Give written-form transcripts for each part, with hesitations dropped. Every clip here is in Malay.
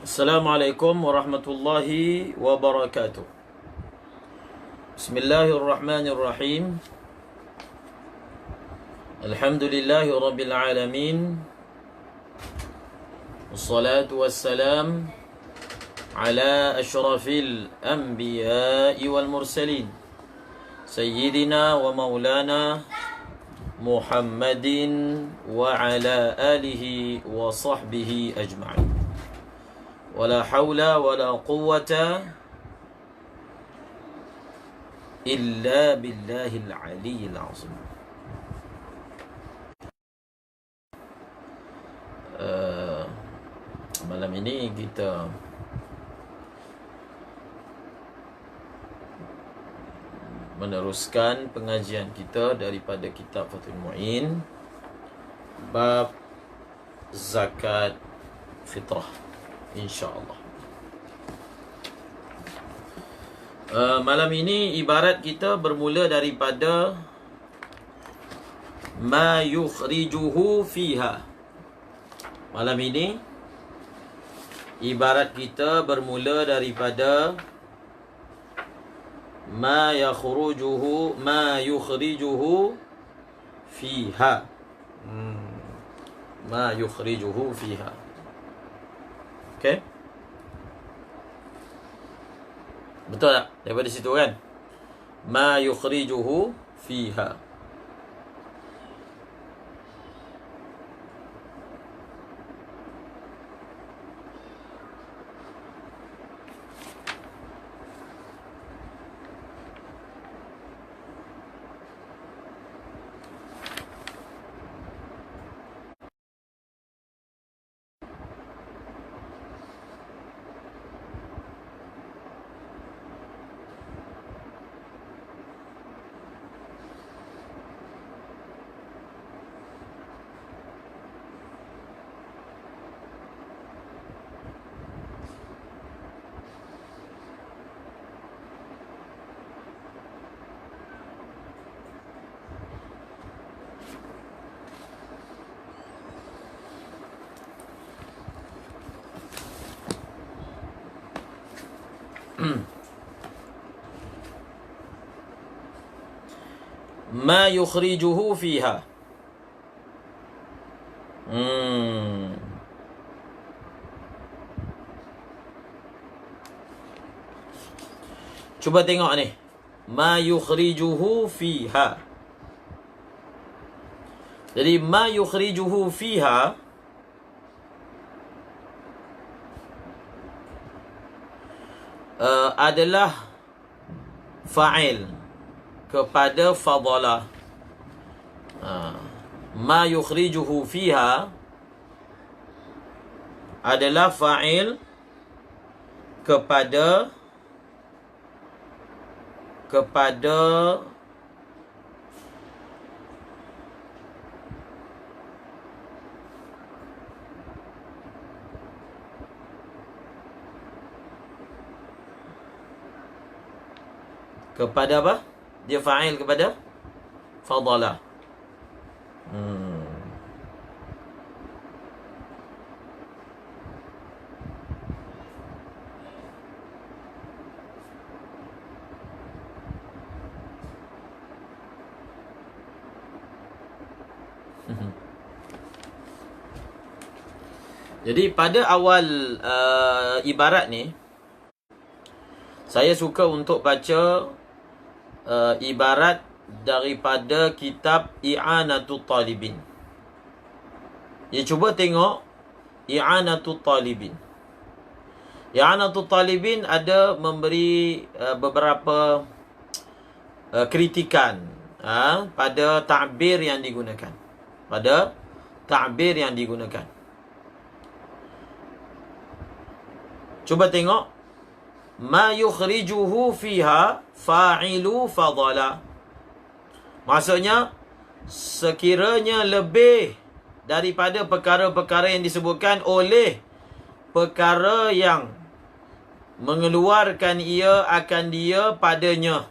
Assalamualaikum warahmatullahi wabarakatuh. Bismillahirrahmanirrahim. Alhamdulillahi rabbil alamin. Wassalatu wassalam ala ashrafil anbiya'i wal mursalin Sayyidina wa maulana Muhammadin wa ala alihi wa sahbihi ajma'in. Wala hawla wala quwwata illa billahil aliyyil azim. Malam ini kita meneruskan pengajian kita daripada kitab Fathul Mu'in, bab zakat fitrah, insya-Allah. Malam ini ibarat kita bermula daripada ma yukhrijuhu fiha. Malam ini ibarat kita bermula daripada ma yukhrijuhu fiha. Ma yukhrijuhu fiha. Okey? Betul tak? Daripada situ kan? Ma yukhrijuhu fiha. Ma yukhrijuhu fiha. Cuba tengok ni. Ma yukhrijuhu fiha. Jadi ma yukhrijuhu fiha adalah fa'il kepada fadala. Ma yukhrijuhu fiha adalah fa'il kepada apa? Dia fa'il kepada fadala. Jadi pada awal ibarat ni, saya suka untuk baca ibarat daripada kitab I'anatul Talibin. Ya, cuba tengok I'anatul Talibin. I'anatul Talibin ada memberi beberapa kritikan pada ta'bir yang digunakan. Cuba tengok ma yukhrijuhu fiha fa'ilu fadala. Maksudnya sekiranya lebih daripada perkara-perkara yang disebutkan oleh perkara yang mengeluarkan ia akan dia padanya.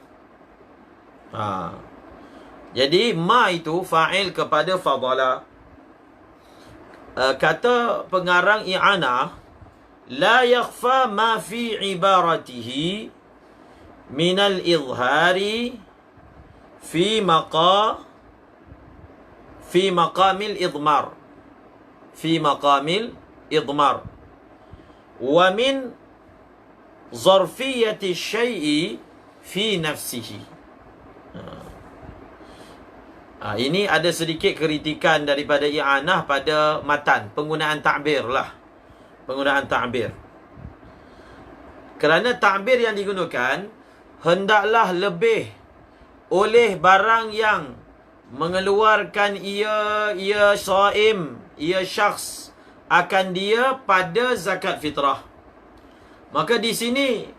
Jadi ma itu fa'il kepada fadala. Kata pengarang i'anah, la yakhfa ma fi ibaratihi min al-izhari fi maqamil idmar wa min zarfiyati syai'i fi nafsihi. Ini ada sedikit kritikan daripada i'anah pada matan, penggunaan ta'bir lah. Penggunaan ta'bir. Kerana ta'bir yang digunakan hendaklah lebih oleh barang yang mengeluarkan ia shaim, ia syakhs akan dia pada zakat fitrah. Maka di sini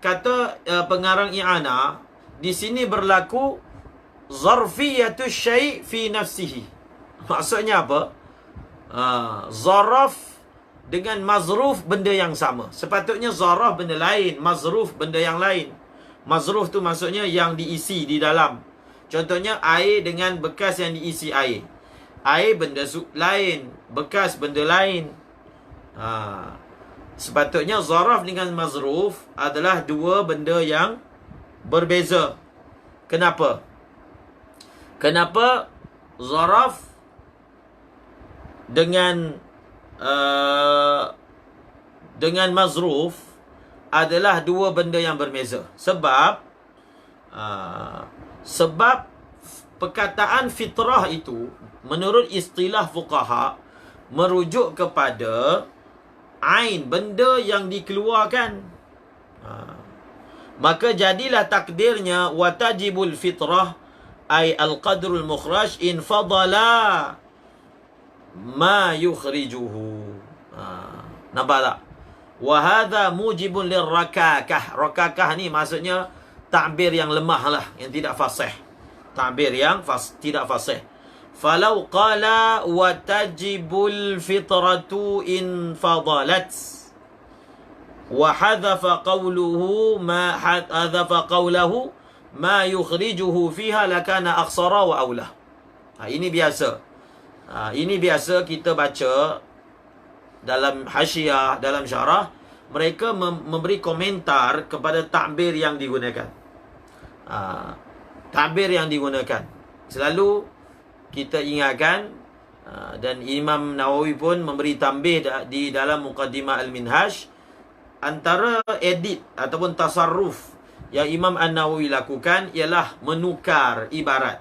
kata pengarang i'anah, di sini berlaku zarfiyatu syai' fi nafsihi. Maksudnya apa? Zaraf dengan mazruf benda yang sama. Sepatutnya zaraf benda lain, mazruf benda yang lain. Mazruf tu maksudnya yang diisi di dalam. Contohnya air dengan bekas yang diisi air. Air benda lain, bekas benda lain. Sepatutnya zaraf dengan mazruf adalah dua benda yang berbeza. Kenapa? Kenapa zaraf dengan mazruf adalah dua benda yang berbeza? Sebab perkataan fitrah itu menurut istilah fuqaha merujuk kepada ain, benda yang dikeluarkan. Maka jadilah takdirnya watajibul fitrah ay al-qadrul mukhraj in fadala ma yukhrijuhu. Nampak tak? Wa hadha mujibun lirrakakah. Rakakah ni maksudnya ta'bir yang lemah lah, yang tidak fasih. Ta'bir yang tidak fasih. Falau qala wa tajibul fitratu in fadalat wa hadhafa qawluhu ma yukhrijuhu fiha lakana akhsara wa awlah. Ini biasa. Ini biasa kita baca dalam hasyiah, dalam syarah, mereka memberi komentar kepada takbir yang digunakan. Takbir yang digunakan selalu kita ingatkan, dan Imam Nawawi pun memberi tambih di dalam Muqaddimah Al-Minhaj, antara edit ataupun tasarruf yang Imam An-Nawawi lakukan ialah menukar ibarat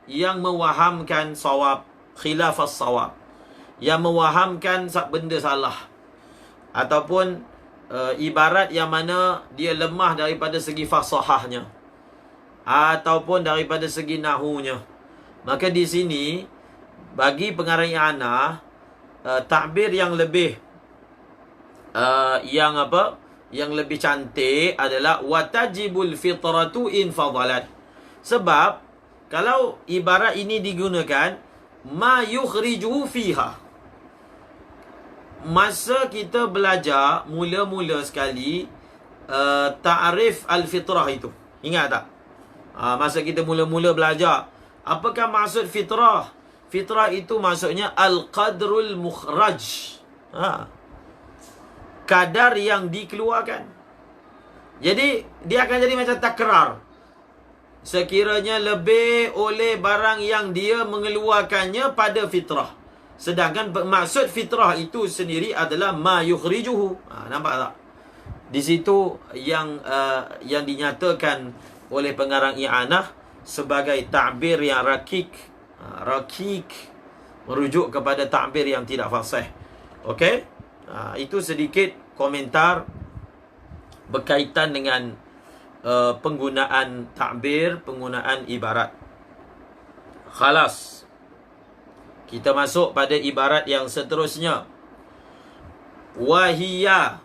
yang mewahamkan sawab, khilaf as-sawab, yang mewahamkan benda salah, ataupun ibarat yang mana dia lemah daripada segi fasahahnya ataupun daripada segi nahunya. Maka di sini bagi pengarang i'anah, takbir yang lebih yang lebih cantik adalah watajibul fitratu in fadalat. Sebab kalau ibarat ini digunakan ma yukhrijuhu fiha, masa kita belajar mula-mula sekali ta'rif al-fitrah itu, ingat tak? Masa kita mula-mula belajar, apakah maksud fitrah? Fitrah itu maksudnya al-qadrul mukhraj, kadar yang dikeluarkan. Jadi dia akan jadi macam takrar. Sekiranya lebih oleh barang yang dia mengeluarkannya pada fitrah. Sedangkan maksud fitrah itu sendiri adalah ma yukhrijuhu. Nampak tak? Di situ yang dinyatakan oleh pengarang i'anah sebagai ta'bir yang rakik. Rakik merujuk kepada ta'bir yang tidak fasih. Okey? Itu sedikit komentar berkaitan dengan penggunaan ta'bir, penggunaan ibarat. Khalas. Kita masuk pada ibarat yang seterusnya. Wahiyya.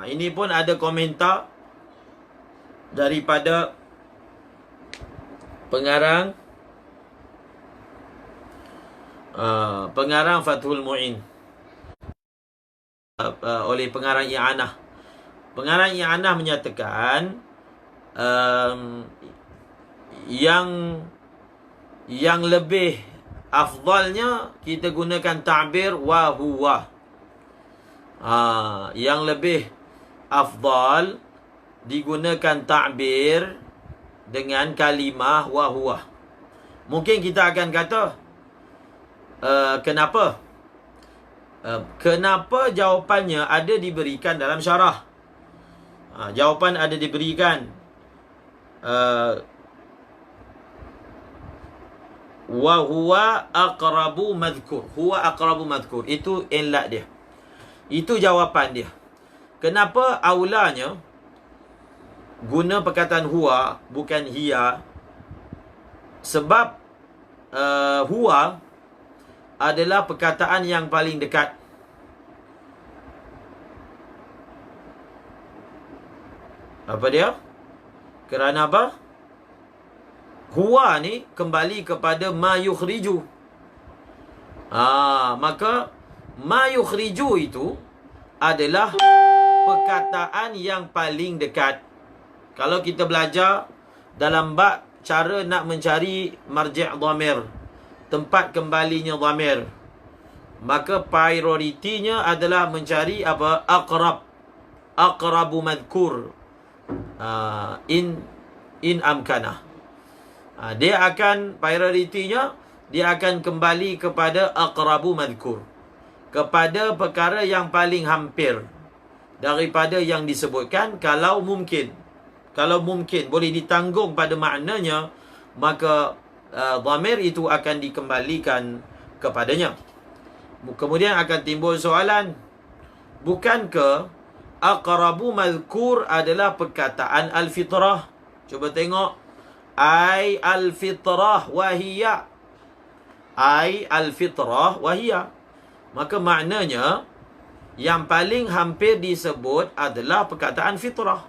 Ini pun ada komentar daripada pengarang Fathul Mu'in, oleh pengarang i'anah. Pengarang i'anah menyatakan yang lebih afdalnya kita gunakan ta'bir wa huwa. Yang lebih afdal digunakan ta'bir dengan kalimah wa huwa. Mungkin kita akan kata kenapa? Kenapa jawapannya ada diberikan dalam syarah? Jawapan ada diberikan wa huwa aqrabu madhkur. Huwa aqrabu madhkur. Itu illat dia. Itu jawapan dia. Kenapa aulanya guna perkataan huwa bukan hiya? Sebab huwa adalah perkataan yang paling dekat. Apa dia? Kerana apa? Huwa ni kembali kepada ma yukhriju. Maka ma yukhriju itu adalah perkataan yang paling dekat. Kalau kita belajar dalam bab cara nak mencari marji' dhamir, tempat kembalinya dhamir, maka prioritinya adalah mencari apa? Aqrabu madhkur. In amkanah. Dia akan prioritinya, dia akan kembali kepada aqrabu madhkur, kepada perkara yang paling hampir daripada yang disebutkan. Kalau mungkin boleh ditanggung pada maknanya, maka dhamir itu akan dikembalikan kepadanya. Kemudian akan timbul soalan, bukankah aqrabu madhkur adalah perkataan al-fitrah? Cuba tengok. Ai al-fitrah wahiyya. Ai al-fitrah wahiyya. Maka maknanya yang paling hampir disebut adalah perkataan fitrah,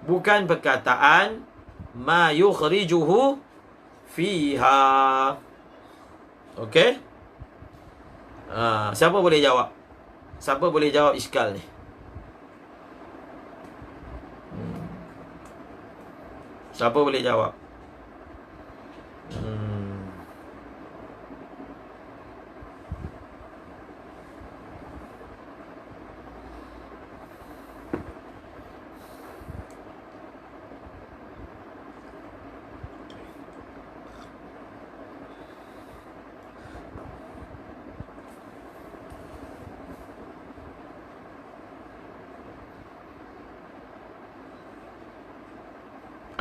bukan perkataan ma yukhrijuhu fiha. Okey? Siapa boleh jawab? Siapa boleh jawab iskal ni? Siapa boleh jawab?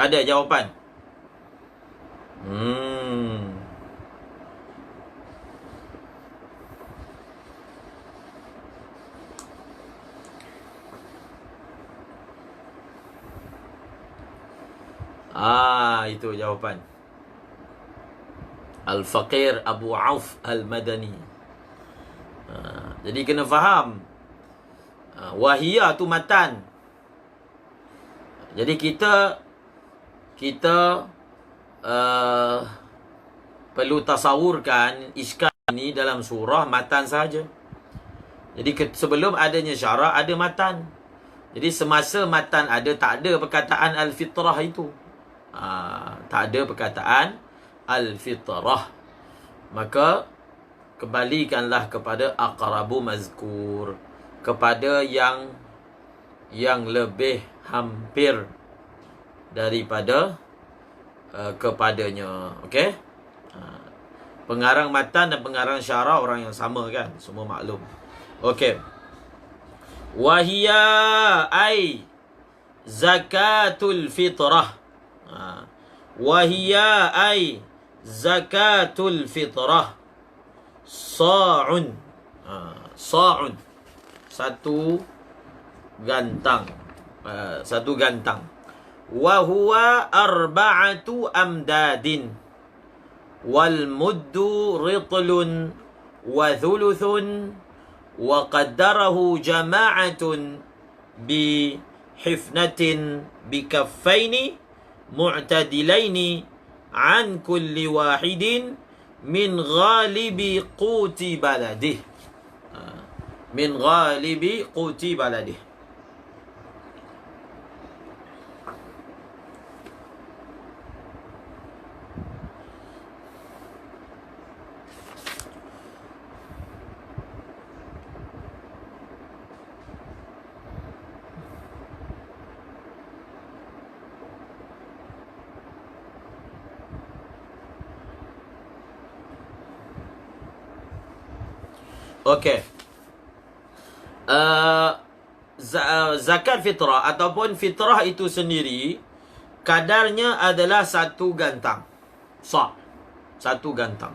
Ada jawapan? Itu jawapan. Al-Faqir Abu Auf Al-Madani. Jadi kena faham, wahiyah tu matan. Jadi kita perlu tasawurkan iskal ini dalam surah matan saja. Jadi sebelum adanya syarah ada matan. Jadi semasa matan ada, tak ada perkataan al-fitrah itu. Tak ada perkataan al-fitrah. Maka kembalikanlah kepada aqrabu mazkur, kepada yang lebih hampir daripada kepadanya. Okey? Pengarang matan dan pengarang syarah orang yang sama kan? Semua maklum. Okey. Wahia ai zakatul fitrah. Wahia ai zakatul fitrah. Sa'un. Sa'un. Satu gantang. Satu gantang. Wa huwa arba'atu amdadin wal muddu ritlun wa thuluthun wa qaddarahu jama'atun bi hifnatin bi kaffaini mu'tadilaini an kulli wahidin min ghalibi quti baladih. Min ghalibi quti baladih. Okey. Zakat fitrah ataupun fitrah itu sendiri kadarnya adalah 1 gantang. Sa'. 1 gantang.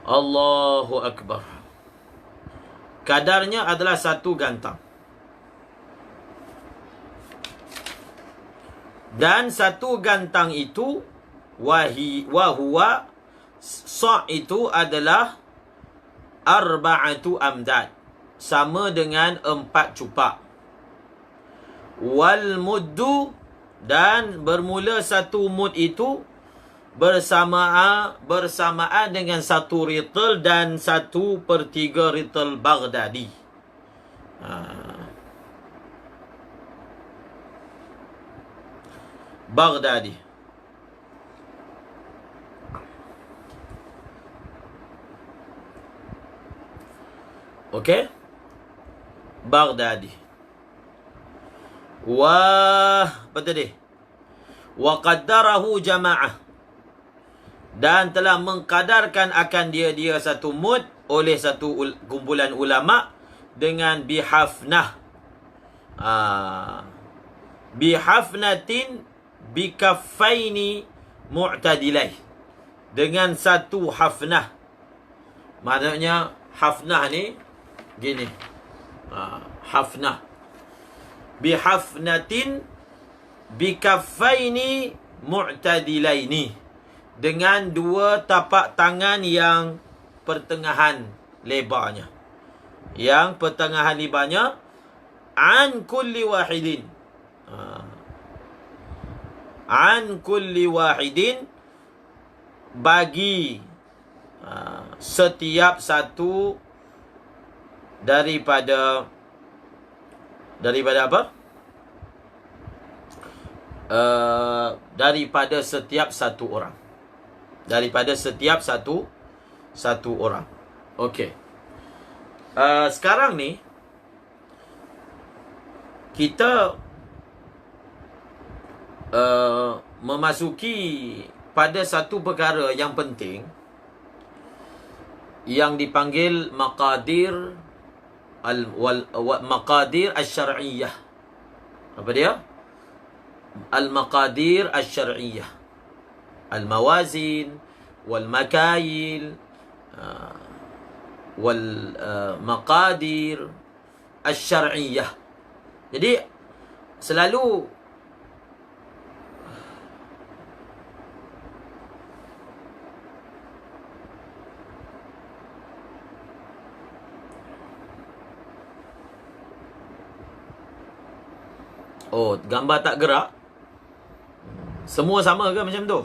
Allahu Akbar. Kadarnya adalah 1 gantang. Dan 1 gantang itu wahuwa sa' itu adalah 4 amdad. Sama dengan 4 cupak. Wal muddu, dan bermula 1 mud itu bersamaan dengan 1 rital dan 1/3 rital Baghdadi. Baghdadi. Okey? Baghdadi. Apa tadi? Wa qaddarahu jama'ah. Dan telah mengkadarkan akan dia 1 mud oleh 1 kumpulan ulama dengan bihafnah. Bihafnatin bikaffaini mu'tadilai. Dengan 1 hafnah. Maksudnya hafnah ni gini. Hafnah. Bihafnatin bikaffaini mu'tadilaini. Dengan 2 tapak tangan yang pertengahan lebarnya. Yang pertengahan lebarnya an kulli wahidin. An kulli wahidin, bagi setiap satu daripada apa? Daripada setiap satu orang. Daripada setiap satu orang. Okey. Sekarang ni kita memasuki pada satu perkara yang penting yang dipanggil maqadir maqadir asy-syar'iyyah. Apa dia? Al-maqadir asy-syar'iyyah. Al-mawazin wal-makayil wal-maqadir asy-syar'iyyah. Jadi selalu gambar tak gerak. Semua sama ke macam tu?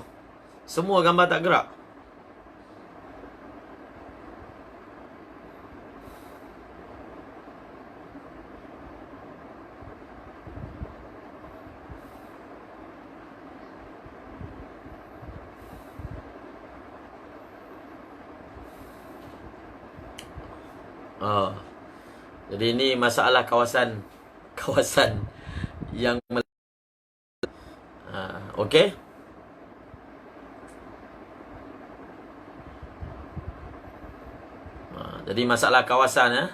Semua gambar tak gerak? Jadi ini masalah kawasan yang okey. Jadi masalah kawasan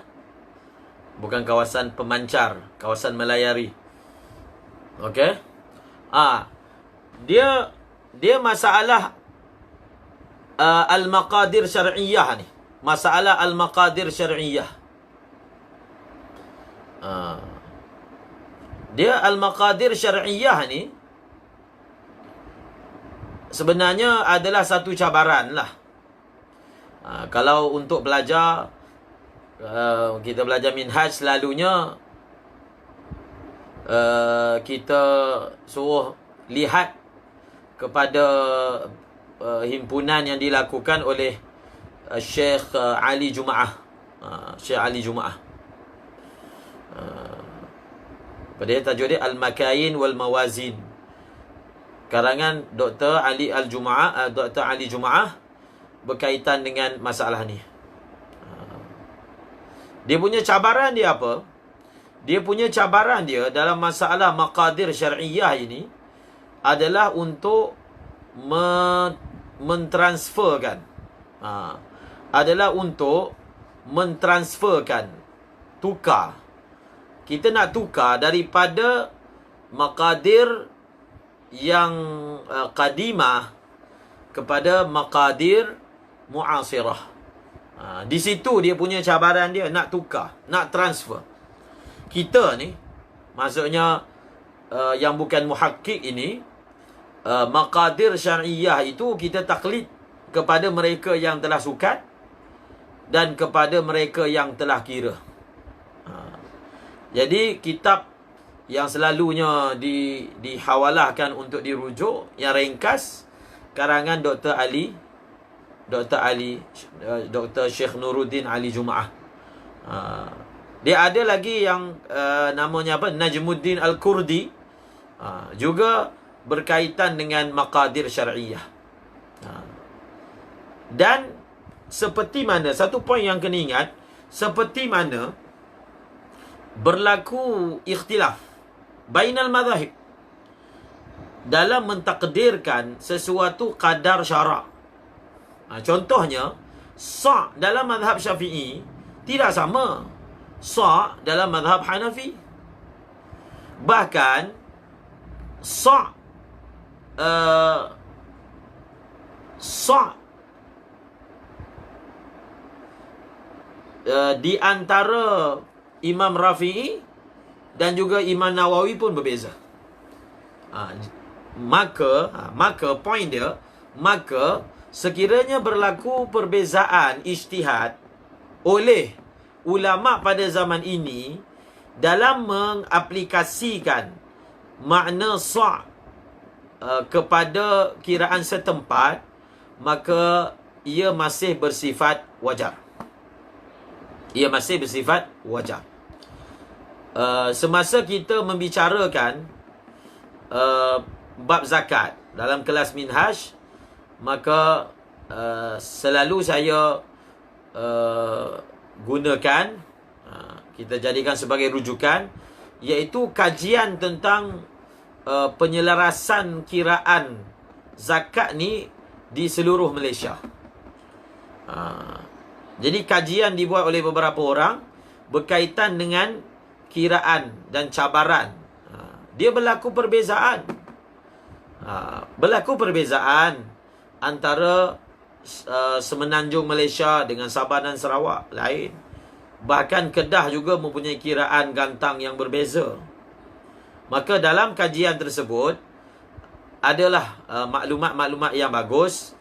bukan kawasan pemancar, kawasan melayari. Okey. Dia masalah al-maqadir syar'iyyah ni. Masalah al-maqadir syar'iyyah. Dia al-maqadir syar'iyyah ni sebenarnya adalah satu cabaran lah. Kalau untuk belajar, kita belajar minhaj, selalunya kita suruh lihat kepada himpunan yang dilakukan oleh Syekh Ali Jumaah. Syekh Ali Jumaah. Pada tajuk dia Al-Makayin wal Mawazin. Karangan Dr. Ali Al-Jumaah, Dr. Ali Jumaah, berkaitan dengan masalah ni. Dia punya cabaran dia apa? Dia punya cabaran dia dalam masalah maqadir syar'iyyah ini adalah untuk mentransferkan adalah untuk mentransferkan, tukar. Kita nak tukar daripada maqadir yang qadimah kepada maqadir mu'asirah. Di situ dia punya cabaran dia, nak tukar, nak transfer. Kita ni, maksudnya yang bukan muhakkik ini, maqadir syariah itu kita taklid kepada mereka yang telah sukat dan kepada mereka yang telah kira. Jadi kitab yang selalunya dihawalahkan untuk dirujuk, yang ringkas, karangan Dr. Syekh Nuruddin Ali Jumaah. Dia ada lagi yang namanya apa, Najmuddin Al-Kurdi, juga berkaitan dengan maqadir syariah. Dan seperti mana, satu poin yang kena ingat, seperti mana berlaku ikhtilaf bainal madhahib dalam mentakdirkan sesuatu qadar syarak. Contohnya, sa' dalam mazhab Syafi'i tidak sama sa' dalam mazhab Hanafi. Bahkan sa' di antara Imam Rafi'i dan juga Imam Nawawi pun berbeza. Maka poin dia, maka sekiranya berlaku perbezaan ijtihad oleh ulama pada zaman ini dalam mengaplikasikan makna sa' kepada kiraan setempat, maka ia masih bersifat wajar. Ia masih bersifat wajar. Semasa kita membicarakan bab zakat dalam kelas Minhaj, maka selalu saya gunakan, kita jadikan sebagai rujukan, iaitu kajian tentang penyelarasan kiraan zakat ni di seluruh Malaysia. Jadi kajian dibuat oleh beberapa orang berkaitan dengan kiraan dan cabaran. Dia berlaku perbezaan. Berlaku perbezaan antara Semenanjung Malaysia dengan Sabah dan Sarawak lain. Bahkan Kedah juga mempunyai kiraan gantang yang berbeza. Maka dalam kajian tersebut adalah maklumat-maklumat yang bagus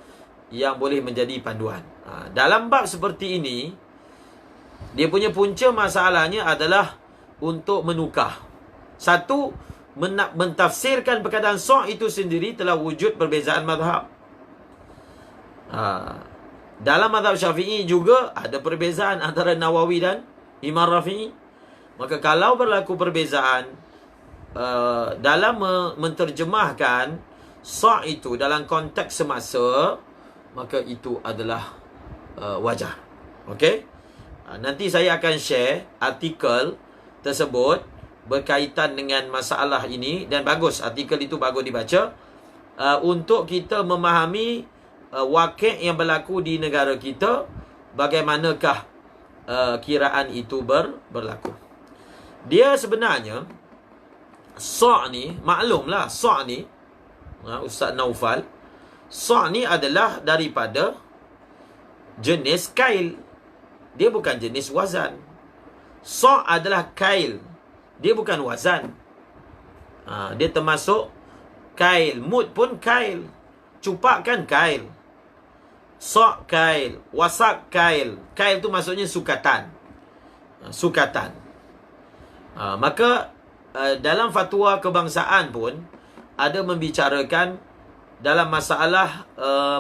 yang boleh menjadi panduan. Dalam bab seperti ini, dia punya punca masalahnya adalah untuk menukar. Satu, mentafsirkan perkataan sa' itu sendiri telah wujud perbezaan mazhab. Dalam mazhab Syafi'i juga ada perbezaan antara Nawawi dan Imam Rafi'i. Maka kalau berlaku perbezaan dalam menterjemahkan sa' itu dalam konteks semasa, maka itu adalah wajar. Okey? Nanti saya akan share artikel tersebut berkaitan dengan masalah ini, dan bagus, artikel itu bagus dibaca untuk kita memahami wakil yang berlaku di negara kita, bagaimanakah kiraan itu berlaku. Dia sebenarnya sa' ni, maklumlah sa' ni, Ustaz Naufal, sa' ni adalah daripada jenis kail. Dia bukan jenis wazan. Sa' adalah kail, dia bukan wazan. Dia termasuk kail. Mud pun kail. Cupak kan kail. Sa' kail, wasak kail. Kail tu maksudnya sukatan. Sukatan. Maka dalam fatwa kebangsaan pun ada membicarakan dalam masalah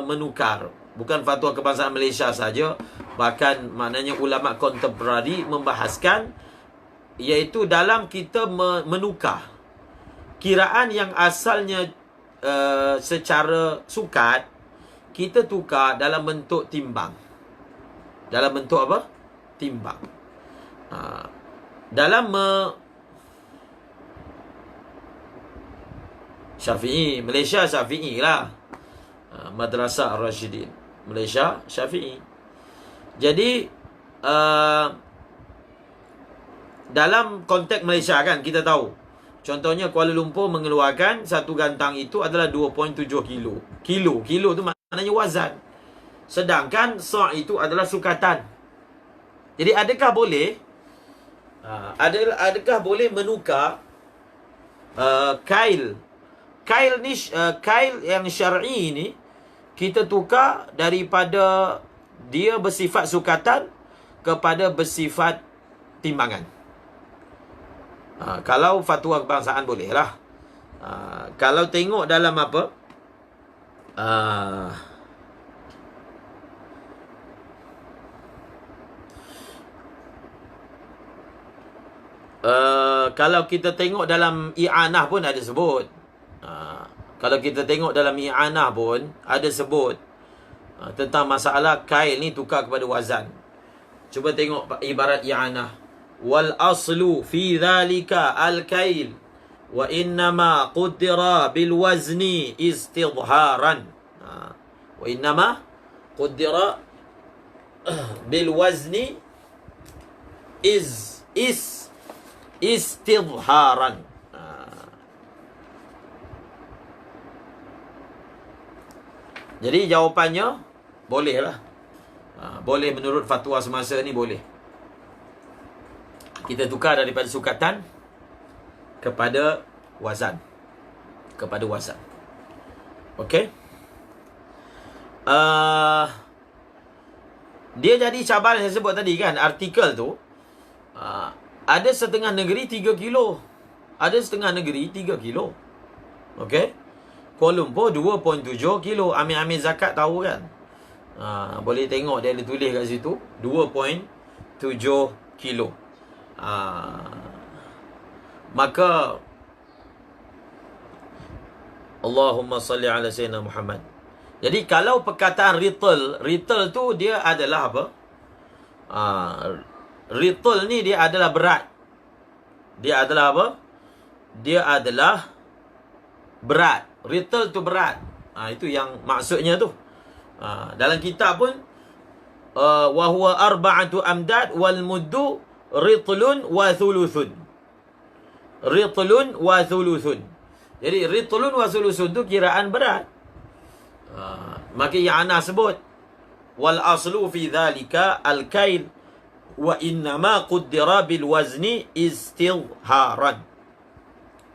menukar. Bukan fatwa kebangsaan Malaysia saja, bahkan maknanya ulama kontemporari membahaskan, iaitu dalam kita menukar kiraan yang asalnya secara sukat, kita tukar dalam bentuk timbang. Dalam bentuk apa? Timbang. Dalam Syafi'i, Malaysia Syafi'i lah. Madrasah Ar-Rasyidin Malaysia Syafi'i. Jadi dalam konteks Malaysia kan kita tahu, contohnya Kuala Lumpur mengeluarkan satu gantang itu adalah 2.7 kilo. Kilo tu maknanya wazan. Sedangkan sa' itu adalah sukatan. Jadi adakah boleh adakah boleh menukar kail ni kail yang syar'i ni kita tukar daripada dia bersifat sukatan kepada bersifat timbangan. Kalau fatwa kebangsaan boleh lah. Kalau tengok dalam apa, kalau kita tengok dalam i'anah pun ada sebut. Kalau kita tengok dalam i'anah pun ada sebut tentang masalah kail ni tukar kepada wazan. Cuba tengok ibarat i'anah. Wal aslu fi dhalika al kail wa innama quddira bil wazni istidharan. Wa innama quddira bil wazni istidharan. Jadi jawapannya boleh lah. Boleh menurut fatwa semasa ni boleh. Kita tukar daripada sukatan kepada wazan. Kepada wazan. Okey. Dia jadi cabaran yang saya sebut tadi kan. Artikel tu. Ada setengah negeri 3 kilo. Ada setengah negeri 3 kilo. Okey. Kuala Lumpur 2.7 kilo. Amil-amil zakat tahu kan. Boleh tengok dia ada tulis kat situ 2.7 kilo. Maka Allahumma salli ala sayyidina Muhammad. Jadi kalau perkataan rital tu dia adalah apa? Rital ni dia adalah berat. Dia adalah apa? Dia adalah berat. Rital tu berat. Itu yang maksudnya tu. Dalam kitab pun wa huwa arba'atu amdad wal muddu ritlun wa thuluthun. Ritlun wa thuluthun. Jadi ritlun wa thuluthun tu kiraan berat. Maka yang ana sebut wal aslu fi dhalika al kail wa innama quddira bil wazni istidharan.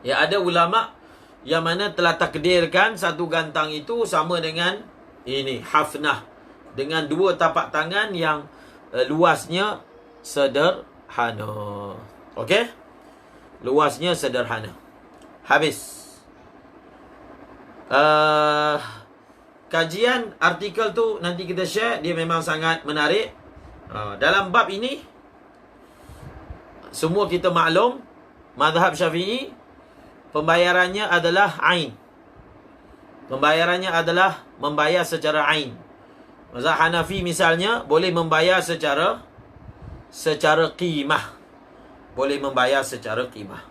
Ya, ada ulama yang mana telah takdirkan satu gantang itu sama dengan ini hafnah, dengan dua tapak tangan yang luasnya sederhana. Okey? Luasnya sederhana. Habis. Kajian artikel tu nanti kita share, dia memang sangat menarik. Dalam bab ini semua kita maklum mazhab Syafi'i pembayarannya adalah ain. Pembayarannya adalah membayar secara ain. Mazhab Hanafi misalnya boleh membayar secara qimah. Boleh membayar secara qimah.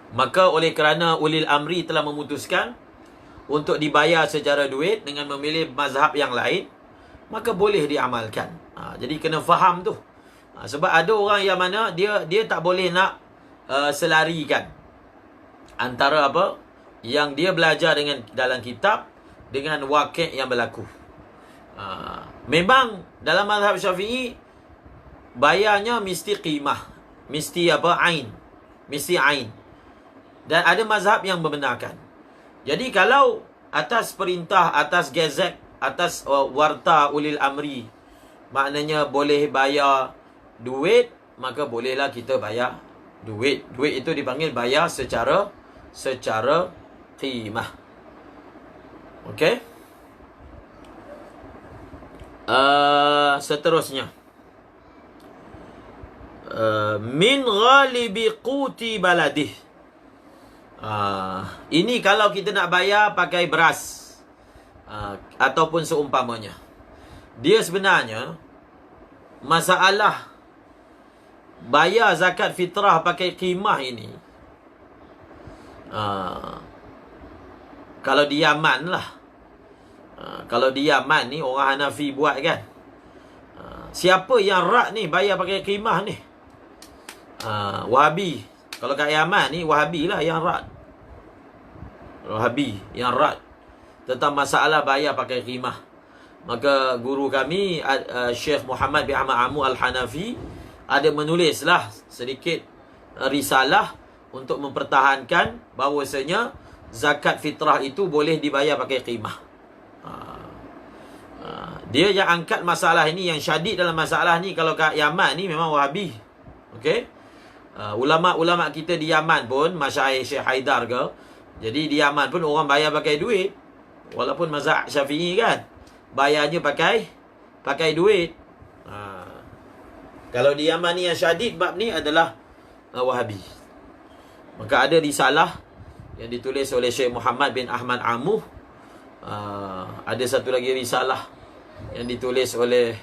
Maka oleh kerana ulil amri telah memutuskan untuk dibayar secara duit dengan memilih mazhab yang lain, maka boleh diamalkan. Jadi kena faham tu. Sebab ada orang yang mana dia tak boleh nak selarikan antara apa yang dia belajar dengan dalam kitab dengan wakil yang berlaku. Memang dalam mazhab Syafi'i bayarnya mesti qimah, mesti apa, ain, mesti ain. Dan ada mazhab yang membenarkan. Jadi kalau atas perintah, atas gazet, atas warta ulil amri, maknanya boleh bayar duit, maka bolehlah kita bayar duit. Duit itu dipanggil bayar secara qimah. Okey? Seterusnya. Min ghalibi quti baladih. Ini kalau kita nak bayar pakai beras ataupun seumpamanya. Dia sebenarnya masalah bayar zakat fitrah pakai qimah ini, kalau di Yaman lah, Kalau di Yaman ni orang Hanafi buat kan. Siapa yang rad ni bayar pakai qimah ni? Wahabi. Kalau kat Yaman ni Wahabi lah yang rad. Wahabi yang rad tentang masalah bayar pakai qimah. Maka guru kami Syekh Muhammad bin Ahmad Amu Al-Hanafi ada menulislah sedikit risalah untuk mempertahankan bahawasanya zakat fitrah itu boleh dibayar pakai qimah. Dia yang angkat masalah ini, yang syadid dalam masalah ni kalau kat Yaman ni memang Wahabi. Okey. Ulama-ulama kita di Yaman pun, Masyaikh Syekh Haidar ke, jadi di Yaman pun orang bayar pakai duit. Walaupun mazhab Syafi'i kan, bayarnya pakai duit. Kalau di Yaman ni yang syadid bab ni adalah Wahabi. Maka ada risalah yang ditulis oleh Syekh Muhammad bin Ahmad Amuh. Ada satu lagi risalah yang ditulis oleh,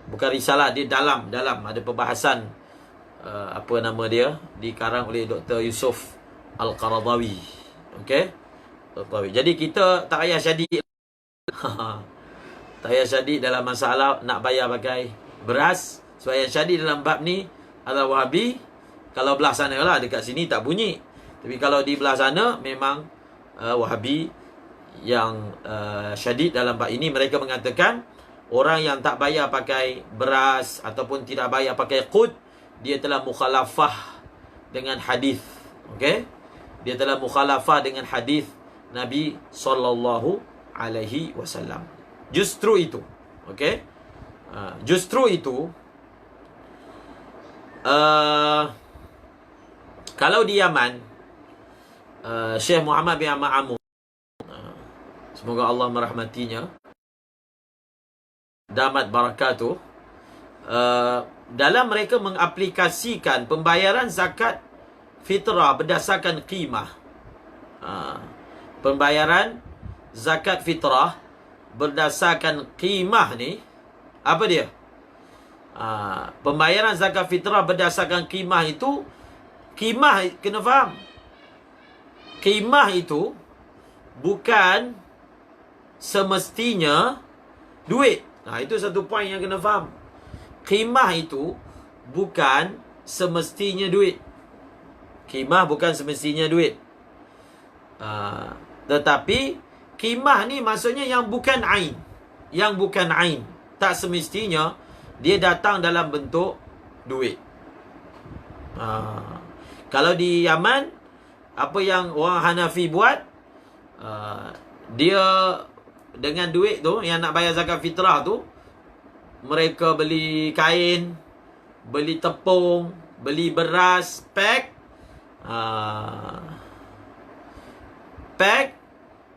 bukan risalah, dia dalam ada perbahasan apa nama dia, dikarang oleh Dr. Yusuf Al-Qaradawi. Okey. Jadi kita tak payah syadid. Tak payah syadid dalam masalah nak bayar pakai beras. Sebab yang syadid dalam bab ni adalah Wahabi. Kalau belah sana lah, dekat sini tak bunyi. Tapi kalau di belah sana memang Wahabi yang syadid dalam bab ini. Mereka mengatakan orang yang tak bayar pakai beras ataupun tidak bayar pakai qut, dia telah mukhalafah dengan hadis. Okey? Dia telah mukhalafah dengan hadis Nabi sallallahu alaihi wasallam. Justru itu. Okey? Justru itu kalau di Yaman, Syekh Muhammad bin Ahmad Amu, semoga Allah merahmatinya, damat barakatuh, dalam mereka mengaplikasikan pembayaran zakat fitrah berdasarkan qimah. Pembayaran zakat fitrah berdasarkan qimah ni, apa dia? Pembayaran zakat fitrah berdasarkan qimah itu, qimah kena faham, qimah itu bukan semestinya duit. Itu satu poin yang kena faham. Qimah itu bukan semestinya duit. Qimah bukan semestinya duit. Tetapi qimah ni maksudnya yang bukan ain. Yang bukan ain. Tak semestinya dia datang dalam bentuk duit. Kalau di Yaman, apa yang orang Hanafi buat, dia dengan duit tu yang nak bayar zakat fitrah tu, mereka beli kain, beli tepung, beli beras, pack,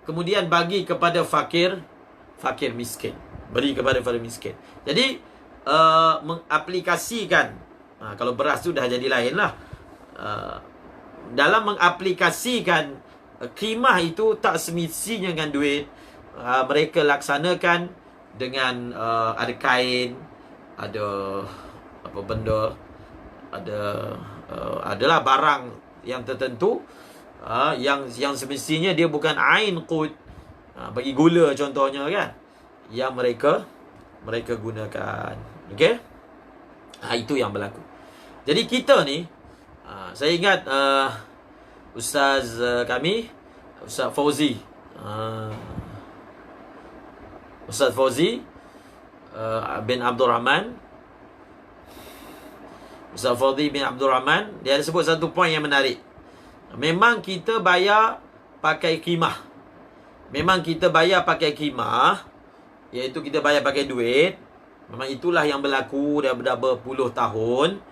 kemudian bagi kepada fakir miskin. Beri kepada fakir miskin. Jadi mengaplikasikan, kalau beras tu dah jadi lain lah, dalam mengaplikasikan qimah itu tak semestinya dengan duit. Mereka laksanakan dengan ada kain, ada apa benda, adalah barang yang tertentu, yang semestinya dia bukan ain qut, bagi gula contohnya kan, yang mereka gunakan. Okey? Itu yang berlaku. Jadi kita ni, saya ingat Ustaz kami, Ustaz Fauzi, Ustaz Fauzi bin Abdul Rahman, Ustaz Fauzi bin Abdul Rahman, dia ada sebut satu poin yang menarik. Memang kita bayar pakai qimah. Memang kita bayar pakai qimah, iaitu kita bayar pakai duit. Memang itulah yang berlaku dah berpuluh tahun.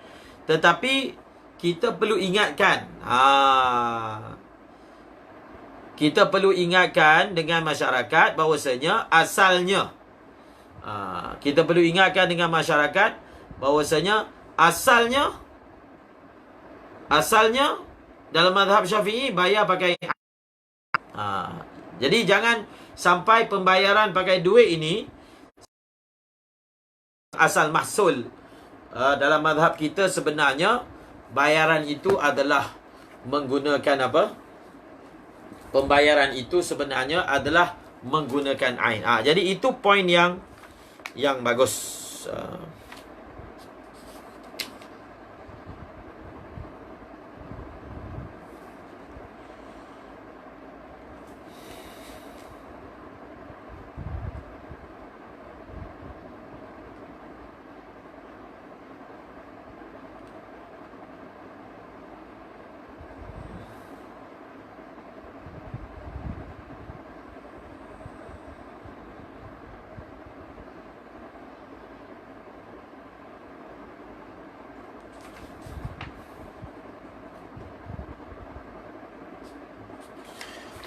Tetapi kita perlu ingatkan, kita perlu ingatkan dengan masyarakat bahawasanya asalnya, kita perlu ingatkan dengan masyarakat bahawasanya asalnya dalam mazhab Syafi'i bayar pakai. Jadi jangan sampai pembayaran pakai duit ini asal mahsul. Dalam mazhab kita sebenarnya bayaran itu adalah menggunakan apa? Pembayaran itu sebenarnya adalah menggunakan ain. Jadi itu poin yang bagus.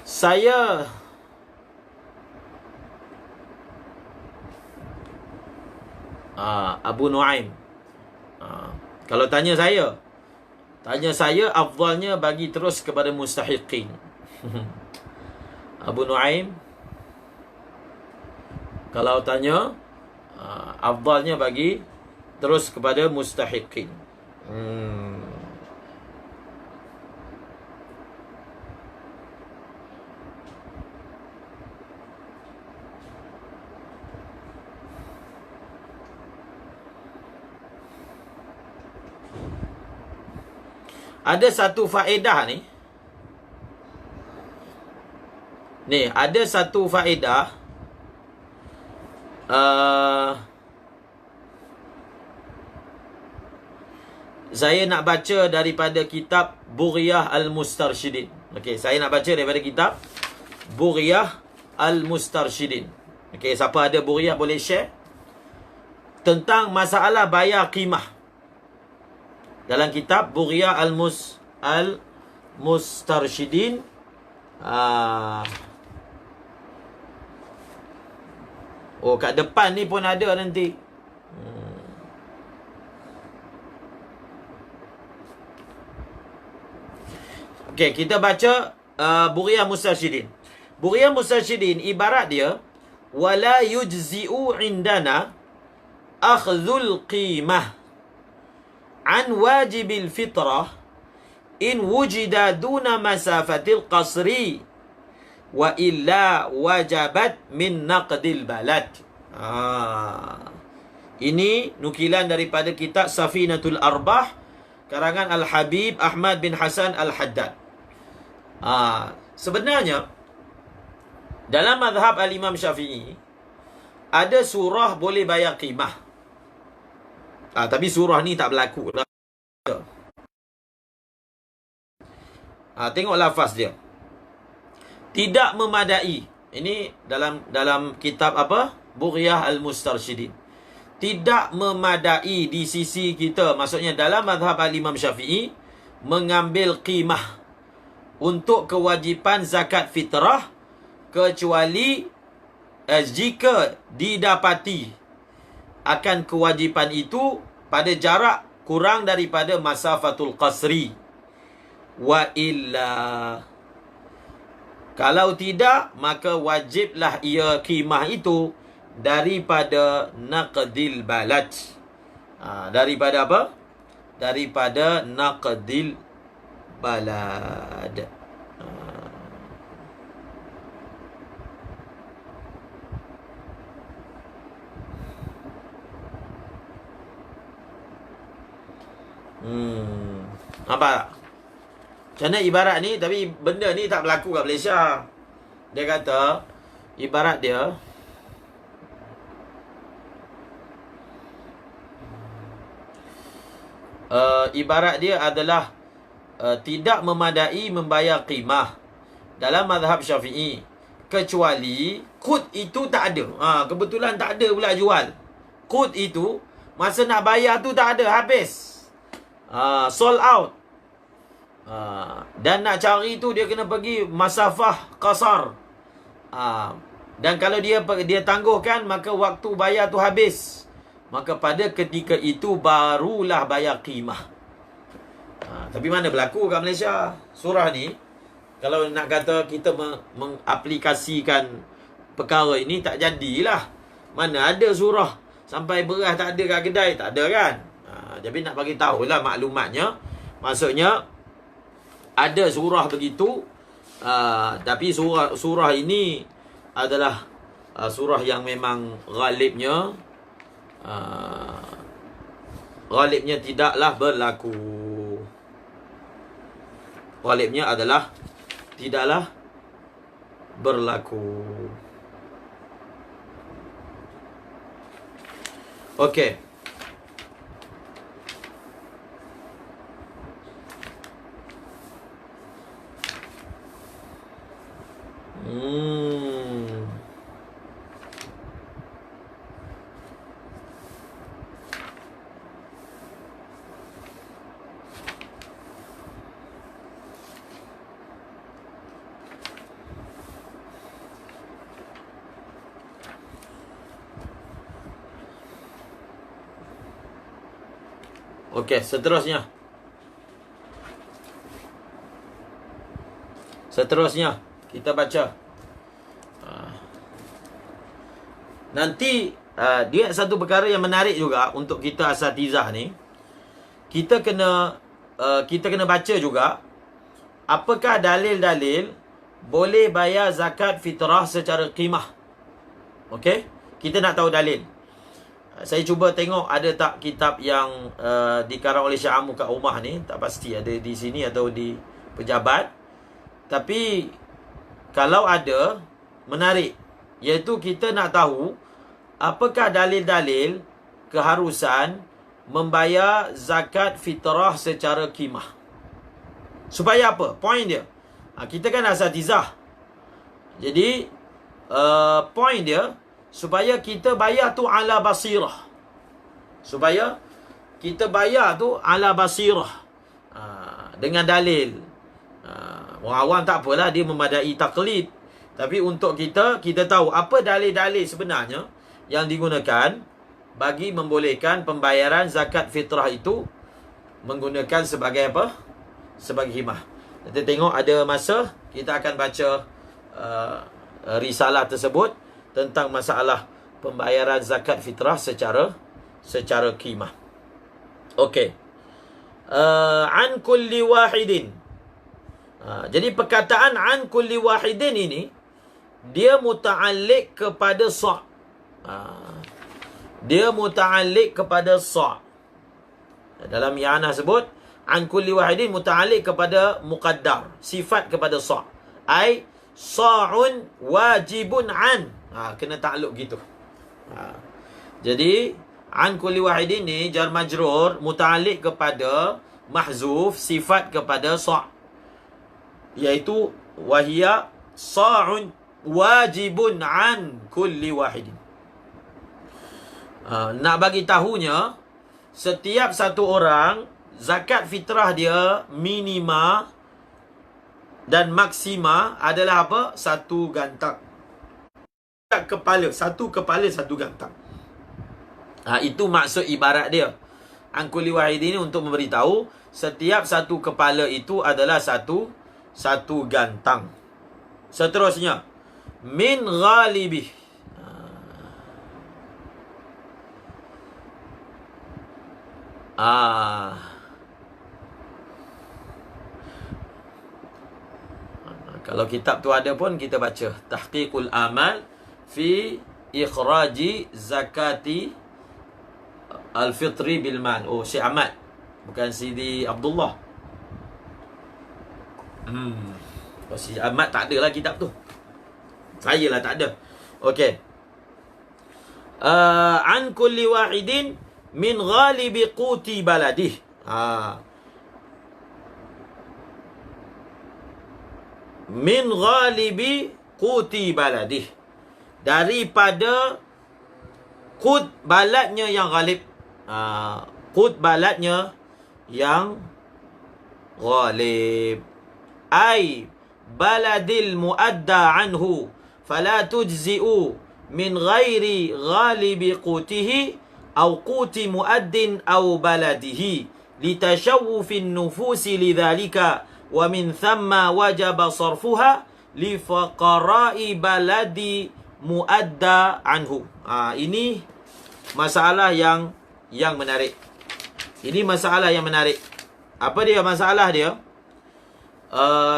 Saya Abu Nuaim. Kalau tanya saya afdalnya bagi terus kepada mustahiqin. Abu Nuaim, kalau tanya afdalnya bagi terus kepada mustahiqin. Ada satu faedah ni. Ada satu faedah. Saya nak baca daripada kitab Bughyah Al-Mustarsyidin. Okey, saya nak baca daripada kitab Bughyah Al-Mustarsyidin. Okey, siapa ada Bughyah boleh share tentang masalah bayar qimah. Dalam kitab Bughyah Al-Mustarsyidin, kat depan ni pun ada nanti. Okey, kita baca Bughyah Mustarsyidin. Bughyah Mustarsyidin ibarat dia, wala yujzi'u indana akhdhul qimah an wajibil fitrah in wujida duna masafatil qasri wa illa wajabat min naqdil balad. Ini nukilan daripada kitab Safinatul Arbah karangan Al-Habib Ahmad bin Hasan Al-Haddad. Sebenarnya dalam mazhab Al-Imam Syafi'i ada surah boleh bayar qimah. Tapi surah ni tak berlaku lah. Tengok lafaz dia. Tidak memadai. Ini dalam kitab apa? Bughyah Al-Mustarsyidin. Tidak memadai di sisi kita. Maksudnya dalam mazhab Al-Imam Syafi'i mengambil qimah untuk kewajipan zakat fitrah kecuali jika didapati akan kewajipan itu pada jarak kurang daripada masafatul qasri. Wa illa, kalau tidak, maka wajiblah ia qimah itu daripada naqdil balad. Daripada apa? Daripada naqdil balad. Apa? Macam mana ibarat ni? Tapi benda ni tak berlaku kat Malaysia. Dia kata ibarat dia, ibarat dia adalah tidak memadai membayar qimah dalam mazhab Syafi'i kecuali qut itu tak ada. Kebetulan tak ada pula jual. Qut itu masa nak bayar tu tak ada, habis. Sold out. Dan nak cari tu dia kena pergi masafah qasar. Dan kalau dia tangguhkan, maka waktu bayar tu habis. Maka pada ketika itu barulah bayar qimah. Tapi mana berlaku kat Malaysia surah ni? Kalau nak kata kita mengaplikasikan perkara ini, tak jadilah. Mana ada surah sampai beras tak ada kat kedai, tak ada kan? Jadi nak bagi tahulah maklumatnya. Maksudnya ada surah begitu, tapi surah ini adalah surah yang memang ghalibnya tidaklah berlaku. Ghalibnya adalah tidaklah berlaku. Okey. Okey, seterusnya. Seterusnya kita baca. Nanti dia satu perkara yang menarik juga untuk kita asatizah ni. Kita kena baca juga apakah dalil-dalil boleh bayar zakat fitrah secara qimah. Okey? Kita nak tahu dalil. Saya cuba tengok ada tak kitab yang dikarang oleh Syekh Amu kat rumah ni. Tak pasti ada di sini atau di pejabat. Tapi kalau ada, menarik. Iaitu kita nak tahu apakah dalil-dalil keharusan membayar zakat fitrah secara qimah. Supaya apa? Poin dia. Kita kan asatizah. Jadi poin dia supaya kita bayar tu ala basirah. Supaya kita bayar tu ala basirah. Dengan dalil. Orang awam tak apalah, dia memadai taklid. Tapi untuk kita tahu apa dalil-dalil sebenarnya yang digunakan bagi membolehkan pembayaran zakat fitrah itu menggunakan sebagai apa? Sebagai khimah. Kita tengok ada masa kita akan baca risalah tersebut tentang masalah pembayaran zakat fitrah secara qimah. Okey. An kulli wahidin. Jadi perkataan an kulli wahidin ini dia muta'alliq kepada sa'. Dia muta'alliq kepada sa'. Dalam i'anah sebut an kulli wahidin muta'alliq kepada muqaddar, sifat kepada sa'. Ai sa'un wajibun an. Kena takluk gitu. Jadi an kulli wahidin ni jar majrur muta'alliq kepada mahzuf, sifat kepada sa', iaitu wahia sa'un wajibun an kulli wahidin. Nak bagi tahunya, setiap satu orang zakat fitrah dia minima dan maksima adalah apa? Satu gantang. Satu kepala satu gantang. Itu maksud ibarat dia. An kulli wahidin ini untuk memberitahu setiap satu kepala itu adalah satu gantang. Seterusnya, min ghalibih. Kalau kitab tu ada pun kita baca Tahqiqul Amal fi ikhraji zakati al-fitri bil mal. Oh, Syekh Ahmad, bukan Sidi Abdullah. Si Ahmad tak ada lah kitab tu. Saya lah tak ada. Okey. An kulli wahidin min ghalibi quti baladih. Min ghalibi quti baladih. Daripada qut baladnya yang ghalib. Qut baladnya yang ghalib. Ay baladil muadda anhu fala tujzi'u min ghairi ghalibi qutihi aw quti muaddin aw baladihi litashawufin nufusi lidhalika wa min thamma wajaba sarfuha li faqara'i baladi muadda anhu. Ini masalah yang menarik. Ini masalah yang menarik. Apa dia masalah dia?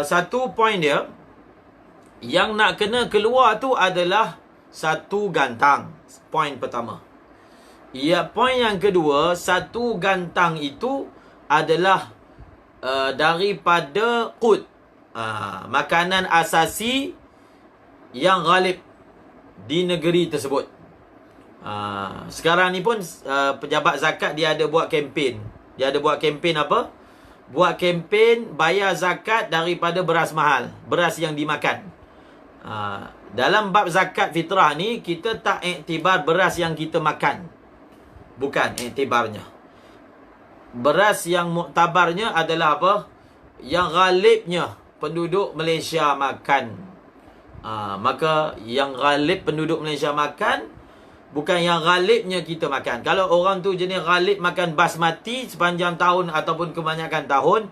Satu poin dia, Yang nak kena keluar tu adalah satu gantang. Poin pertama. Ya, poin yang kedua, satu gantang itu adalah daripada qut. Makanan asasi yang ghalib di negeri tersebut. Sekarang ni pun pejabat zakat dia ada buat kempen. Dia ada buat kempen apa? Buat kempen bayar zakat daripada beras mahal, beras yang dimakan. Dalam bab zakat fitrah ni, kita tak iktibar beras yang kita makan. Bukan iktibarnya. Beras yang muktabarnya adalah apa? Yang ghalibnya penduduk Malaysia makan. Maka yang ghalib penduduk Malaysia makan, bukan yang ghalibnya kita makan. Kalau orang tu jenis ghalib makan basmati sepanjang tahun ataupun kebanyakan tahun,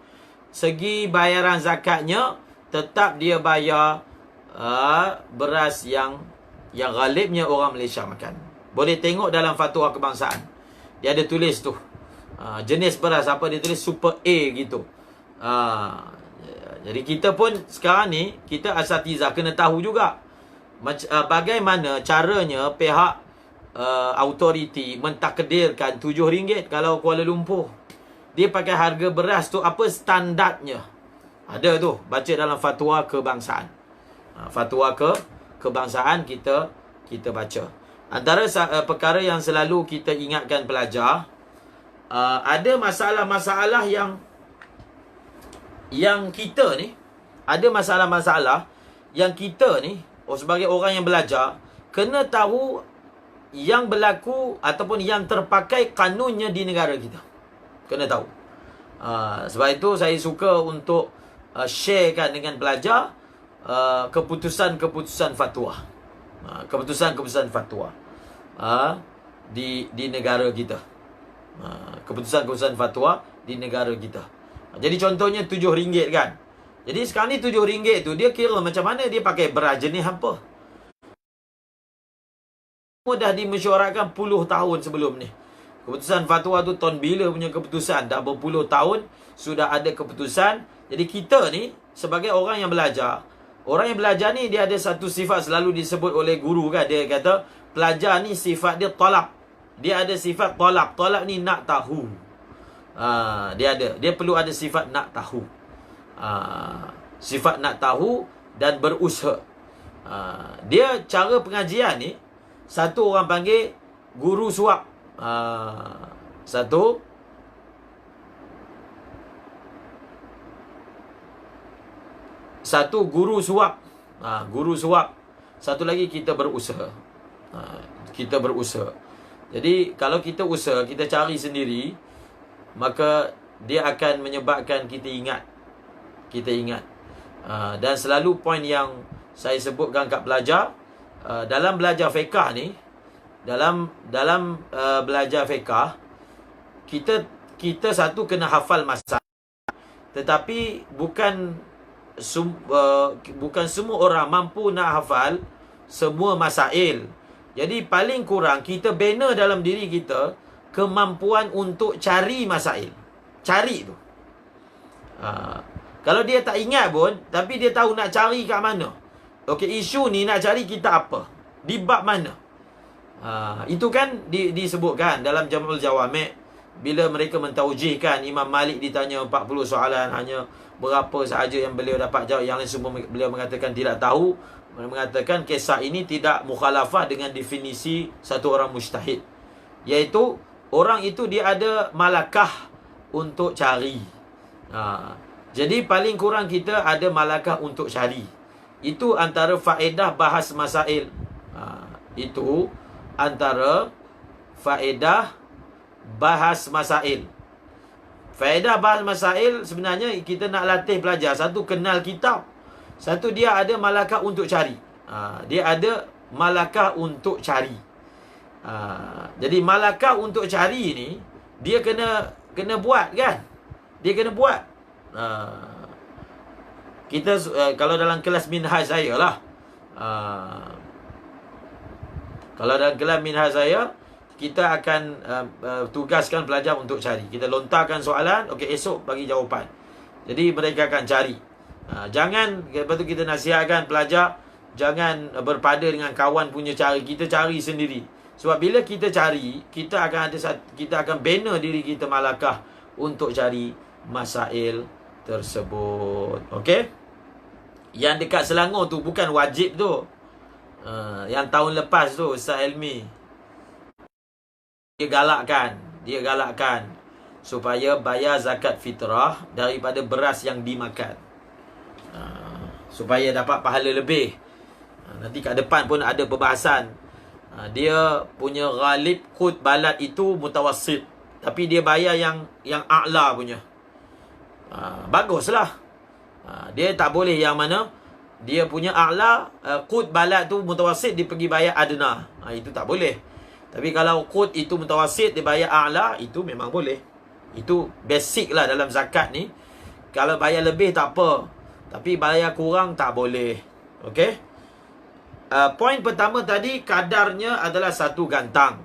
segi bayaran zakatnya tetap dia bayar beras yang ghalibnya orang Malaysia makan. Boleh tengok dalam fatwa kebangsaan. Dia ada tulis tu. Jenis beras apa, dia tulis Super A gitu. Jadi kita pun sekarang ni, kita asatizah kena tahu juga bagaimana caranya pihak autoriti mentakdirkan RM7 kalau Kuala Lumpur. Dia pakai harga beras tu apa standardnya. Ada tu, baca dalam fatwa kebangsaan. Fatwa kebangsaan kita baca. Antara perkara yang selalu kita ingatkan pelajar, ada masalah-masalah yang kita ni, ada masalah-masalah yang kita ni, sebagai orang yang belajar, kena tahu yang berlaku ataupun yang terpakai kanunnya di negara kita. Kena tahu. Sebab itu saya suka untuk sharekan dengan pelajar keputusan-keputusan fatwa. Keputusan-keputusan fatwa di negara kita. Keputusan-keputusan fatwa di negara kita. Jadi contohnya RM7 kan. Jadi sekarang ni RM7 tu dia kira macam mana dia pakai beras jenis apa. Dah dimesyuaratkan puluh tahun sebelum ni. Keputusan fatwa tu tahun bila punya keputusan? Dah berpuluh tahun sudah ada keputusan. Jadi kita ni sebagai orang yang belajar, orang yang belajar ni dia ada satu sifat selalu disebut oleh guru kan. Dia kata pelajar ni sifat dia talab. Dia ada sifat talab. Talab ni nak tahu. Dia perlu ada sifat nak tahu. Sifat nak tahu dan berusaha. Dia cara pengajian ni, satu orang panggil guru suap. Satu guru suap. Guru suap. Satu lagi kita berusaha. Kita berusaha. Jadi kalau kita usaha, kita cari sendiri, maka dia akan menyebabkan kita ingat. Dan selalu poin yang saya sebutkan kat pelajar, dalam belajar fiqah ni, dalam belajar fiqah, kita satu kena hafal masalah. Tetapi bukan semua orang mampu nak hafal semua masail. Jadi paling kurang kita bina dalam diri kita kemampuan untuk cari masail. Cari tu. Kalau dia tak ingat pun, tapi dia tahu nak cari kat mana. Okey, isu ni nak cari kita apa? Di bab mana? Itu kan disebutkan dalam Jam'ul Jawami'. Bila mereka mentaujihkan, Imam Malik ditanya 40 soalan, hanya berapa sahaja yang beliau dapat jawab. Yang lain semua beliau mengatakan tidak tahu. Beliau mengatakan kisah ini tidak mukhalafah dengan definisi satu orang mujtahid. Iaitu, orang itu dia ada malakah untuk cari. Jadi paling kurang kita ada malakah untuk cari. Itu antara faedah bahas masail. Itu antara faedah bahas masail. Faedah bahas masail sebenarnya kita nak latih pelajar. Satu, kenal kitab. Satu, dia ada malakah untuk cari. Dia ada malakah untuk cari. Jadi malakah untuk cari ni, dia kena buat kan. Dia kena buat. Kita kalau dalam kelas minhaj saya lah, kalau dalam kelas minhaj saya, kita akan tugaskan pelajar untuk cari. Kita lontarkan soalan, okey, esok bagi jawapan. Jadi mereka akan cari. Jangan, lepas tu kita nasihatkan pelajar, jangan berpada dengan kawan punya cara. Kita cari sendiri. Sebab bila kita cari, kita akan bina diri kita malakah untuk cari masail tersebut. Okey? Yang dekat Selangor tu bukan wajib tu. Yang tahun lepas tu Ustaz Elmi dia galakkan supaya bayar zakat fitrah daripada beras yang dimakan, supaya dapat pahala lebih. Nanti kat depan pun ada perbahasan. Dia punya ghalib qut balad itu mutawassit, tapi dia bayar yang a'la punya. Baguslah. Dia tak boleh yang mana dia punya a'la, qut balad tu mutawassit, dia pergi bayar adna. Itu tak boleh. Tapi kalau qut itu mutawassit, dia bayar a'la, itu memang boleh. Itu basic lah dalam zakat ni. Kalau bayar lebih tak apa, tapi bayar kurang tak boleh. Okey? Poin pertama tadi, kadarnya adalah satu gantang.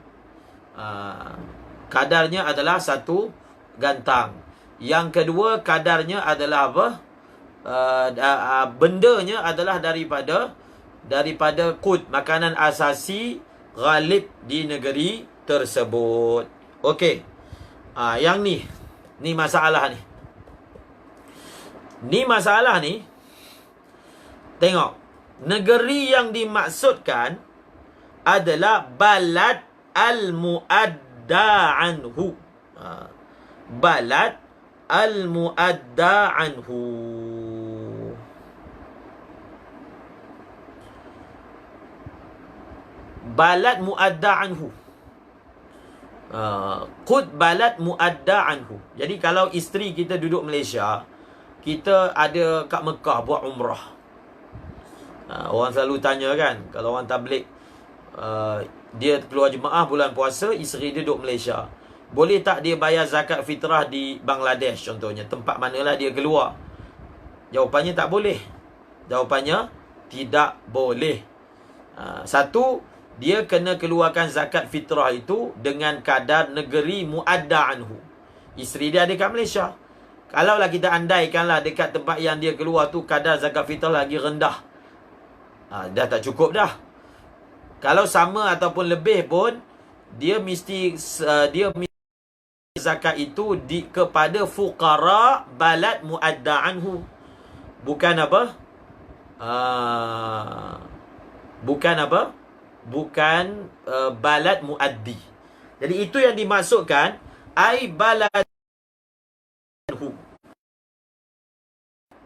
Kadarnya adalah satu gantang. Yang kedua, kadarnya adalah apa? Bendanya adalah daripada qut, makanan asasi ghalib di negeri tersebut. Okey. Yang ni masalah ni. Ni masalah ni. Tengok. Negeri yang dimaksudkan adalah balad al-muadda anhu. Balad al-muadda anhu. Balad muadda anhu. Qut balad muadda anhu. Jadi kalau isteri kita duduk Malaysia, kita ada kat Mekah buat umrah. Orang selalu tanya kan, kalau orang tabligh, dia keluar jemaah bulan puasa, isteri dia duduk Malaysia, boleh tak dia bayar zakat fitrah di Bangladesh contohnya, tempat manalah dia keluar? Jawapannya tak boleh. Jawapannya tidak boleh. Satu, dia kena keluarkan zakat fitrah itu dengan kadar negeri muadda anhu. Isteri dia ada kat Malaysia. Kalaulah kita andaikanlah dekat tempat yang dia keluar tu kadar zakat fitrah lagi rendah, dah tak cukup dah. Kalau sama ataupun lebih pun, dia mesti zakat itu kepada fuqara balad muadda anhu. Bukan apa? Bukan balad muaddi. Jadi itu yang dimaksudkan ai balad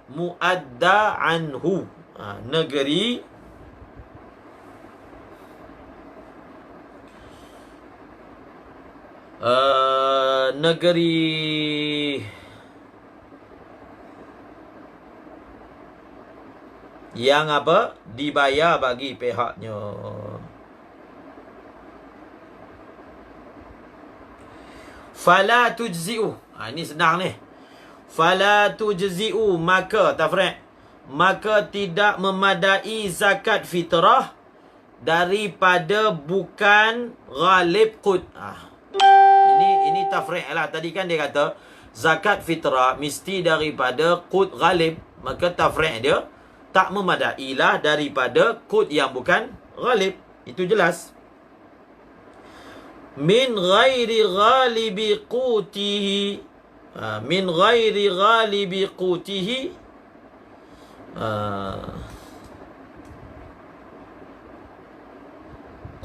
muadda anhu. Negeri yang apa? Dibayar bagi pihaknya. Fala tujzi'u. Ini senang ni. Fala tujzi'u, maka tafriq, maka tidak memadai zakat fitrah daripada bukan ghalib qut. Ini tafriq lah. Tadi kan dia kata zakat fitrah mesti daripada qut ghalib, maka tafriq dia tak memadailah daripada qut yang bukan ghalib. Itu jelas. Min ghairi ghalibi qutihi. Min ghairi ghalibi qutihi.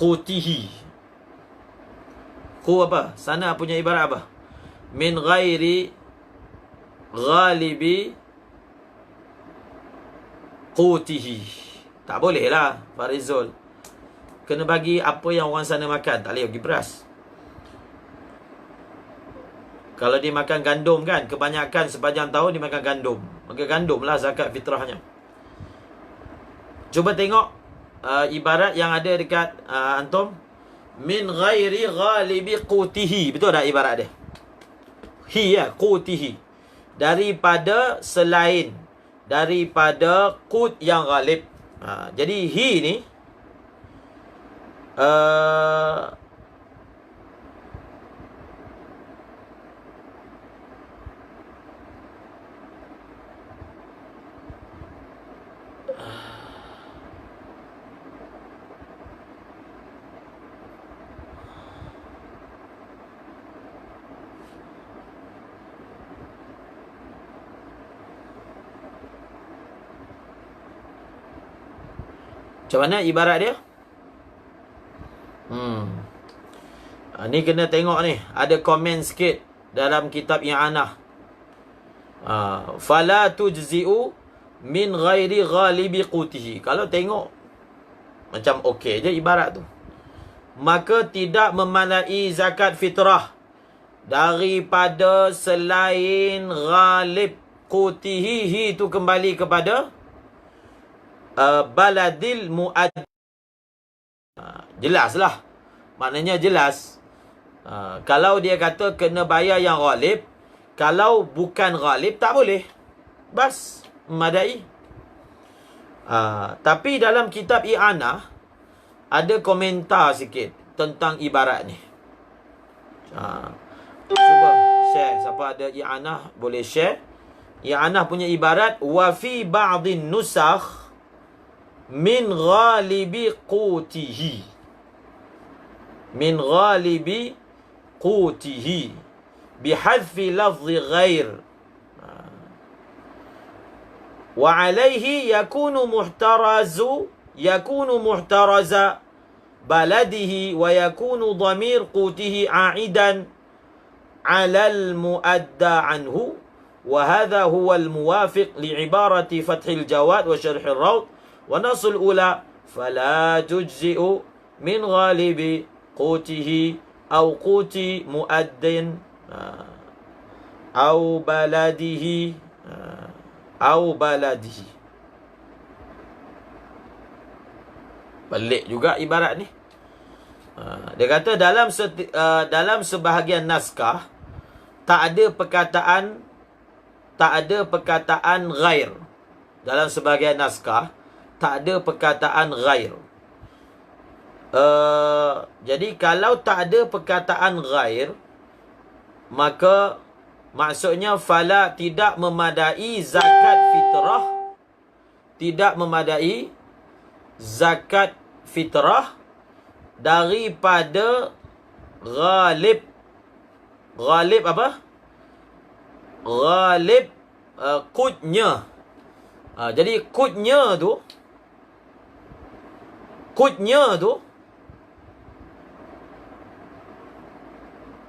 Qutihi. Qu apa? Sana punya ibarat apa? Min ghairi ghalibi qutihi. Tak boleh lah, Farizul. Kena bagi apa yang orang sana makan. Tak boleh bagi beras. Kalau dia makan gandum kan, kebanyakan sepanjang tahun dia makan gandum, maka gandum lah zakat fitrahnya. Cuba tengok ibarat yang ada dekat antum. Min ghairi ghalibi qutihi. Betul tak ibarat dia? Hi ya, qutihi. Daripada selain, daripada qut yang ghalib. Jadi hi ni Macam mana ibarat dia? Ni kena tengok ni. Ada komen sikit dalam kitab I'anah. Fala tujzi'u min ghairi ghalibi qutihi. Kalau tengok macam okey je ibarat tu. Maka tidak memadai zakat fitrah daripada selain ghalib qutihi. Hi tu kembali kepada baladil muad. Jelaslah. Maknanya jelas. Kalau dia kata kena bayar yang ghalib, kalau bukan ghalib tak boleh. Bas, memadai. Tapi dalam kitab I'anah ada komentar sikit tentang ibarat ni. Cuba share. Siapa ada I'anah boleh share. I'anah punya ibarat, wa fi ba'dhin nusakh min ghalibi qutihi. Min ghalibi qutihi bihadfi lafzi ghair. Wa alaihi yakunu muhtaraza baladihi wa yakunu dhamir qutihi aidan ala al-muadda anhu. Wa hadha huwa al-muwafiq li'ibarati fathil jawad wa syarhil rawd wa nasul ula fala tujzi'u min ghalibi qutihi au quti muaddin au baladihi au baladihi. Pelik juga ibarat ni. Dia kata dalam sebahagian naskah tak ada perkataan ghair. Dalam sebahagian naskah tak ada perkataan ghair. Jadi kalau tak ada perkataan ghair, maka maksudnya fala tidak memadai zakat fitrah. Tidak memadai zakat fitrah daripada ghalib. Ghalib apa? Ghalib qutnya. Jadi qutnya tu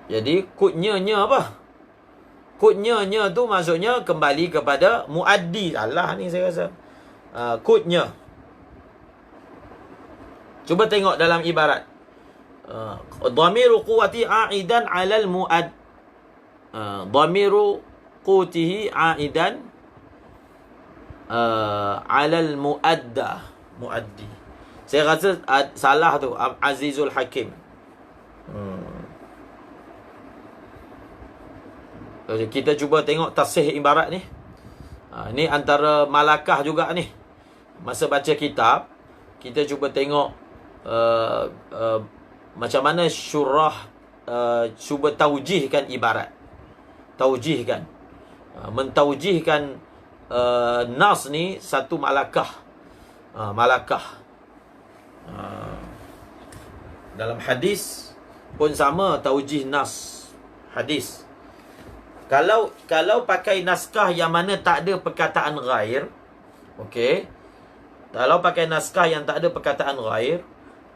jadi qutnya apa? Qutnya tu maksudnya kembali kepada muaddi. Salah ni saya rasa. Qutnya. Cuba tengok dalam ibarat. Dhamiru quwati aidan 'alal muad. Dhamiru qutihi aidan 'alal muadda. Muaddi. Saya rasa salah tu Azizul Hakim. Kita cuba tengok tasih ibarat ni. Ni antara malakah juga ni. Masa baca kitab, kita cuba tengok macam mana syurah cuba taujihkan ibarat. Taujihkan. Mentaujihkan nas ni satu malakah. Malakah. Dalam hadis pun sama taujih nas hadis. Kalau pakai naskah yang mana tak ada perkataan ghair, okey. Kalau pakai naskah yang tak ada perkataan ghair,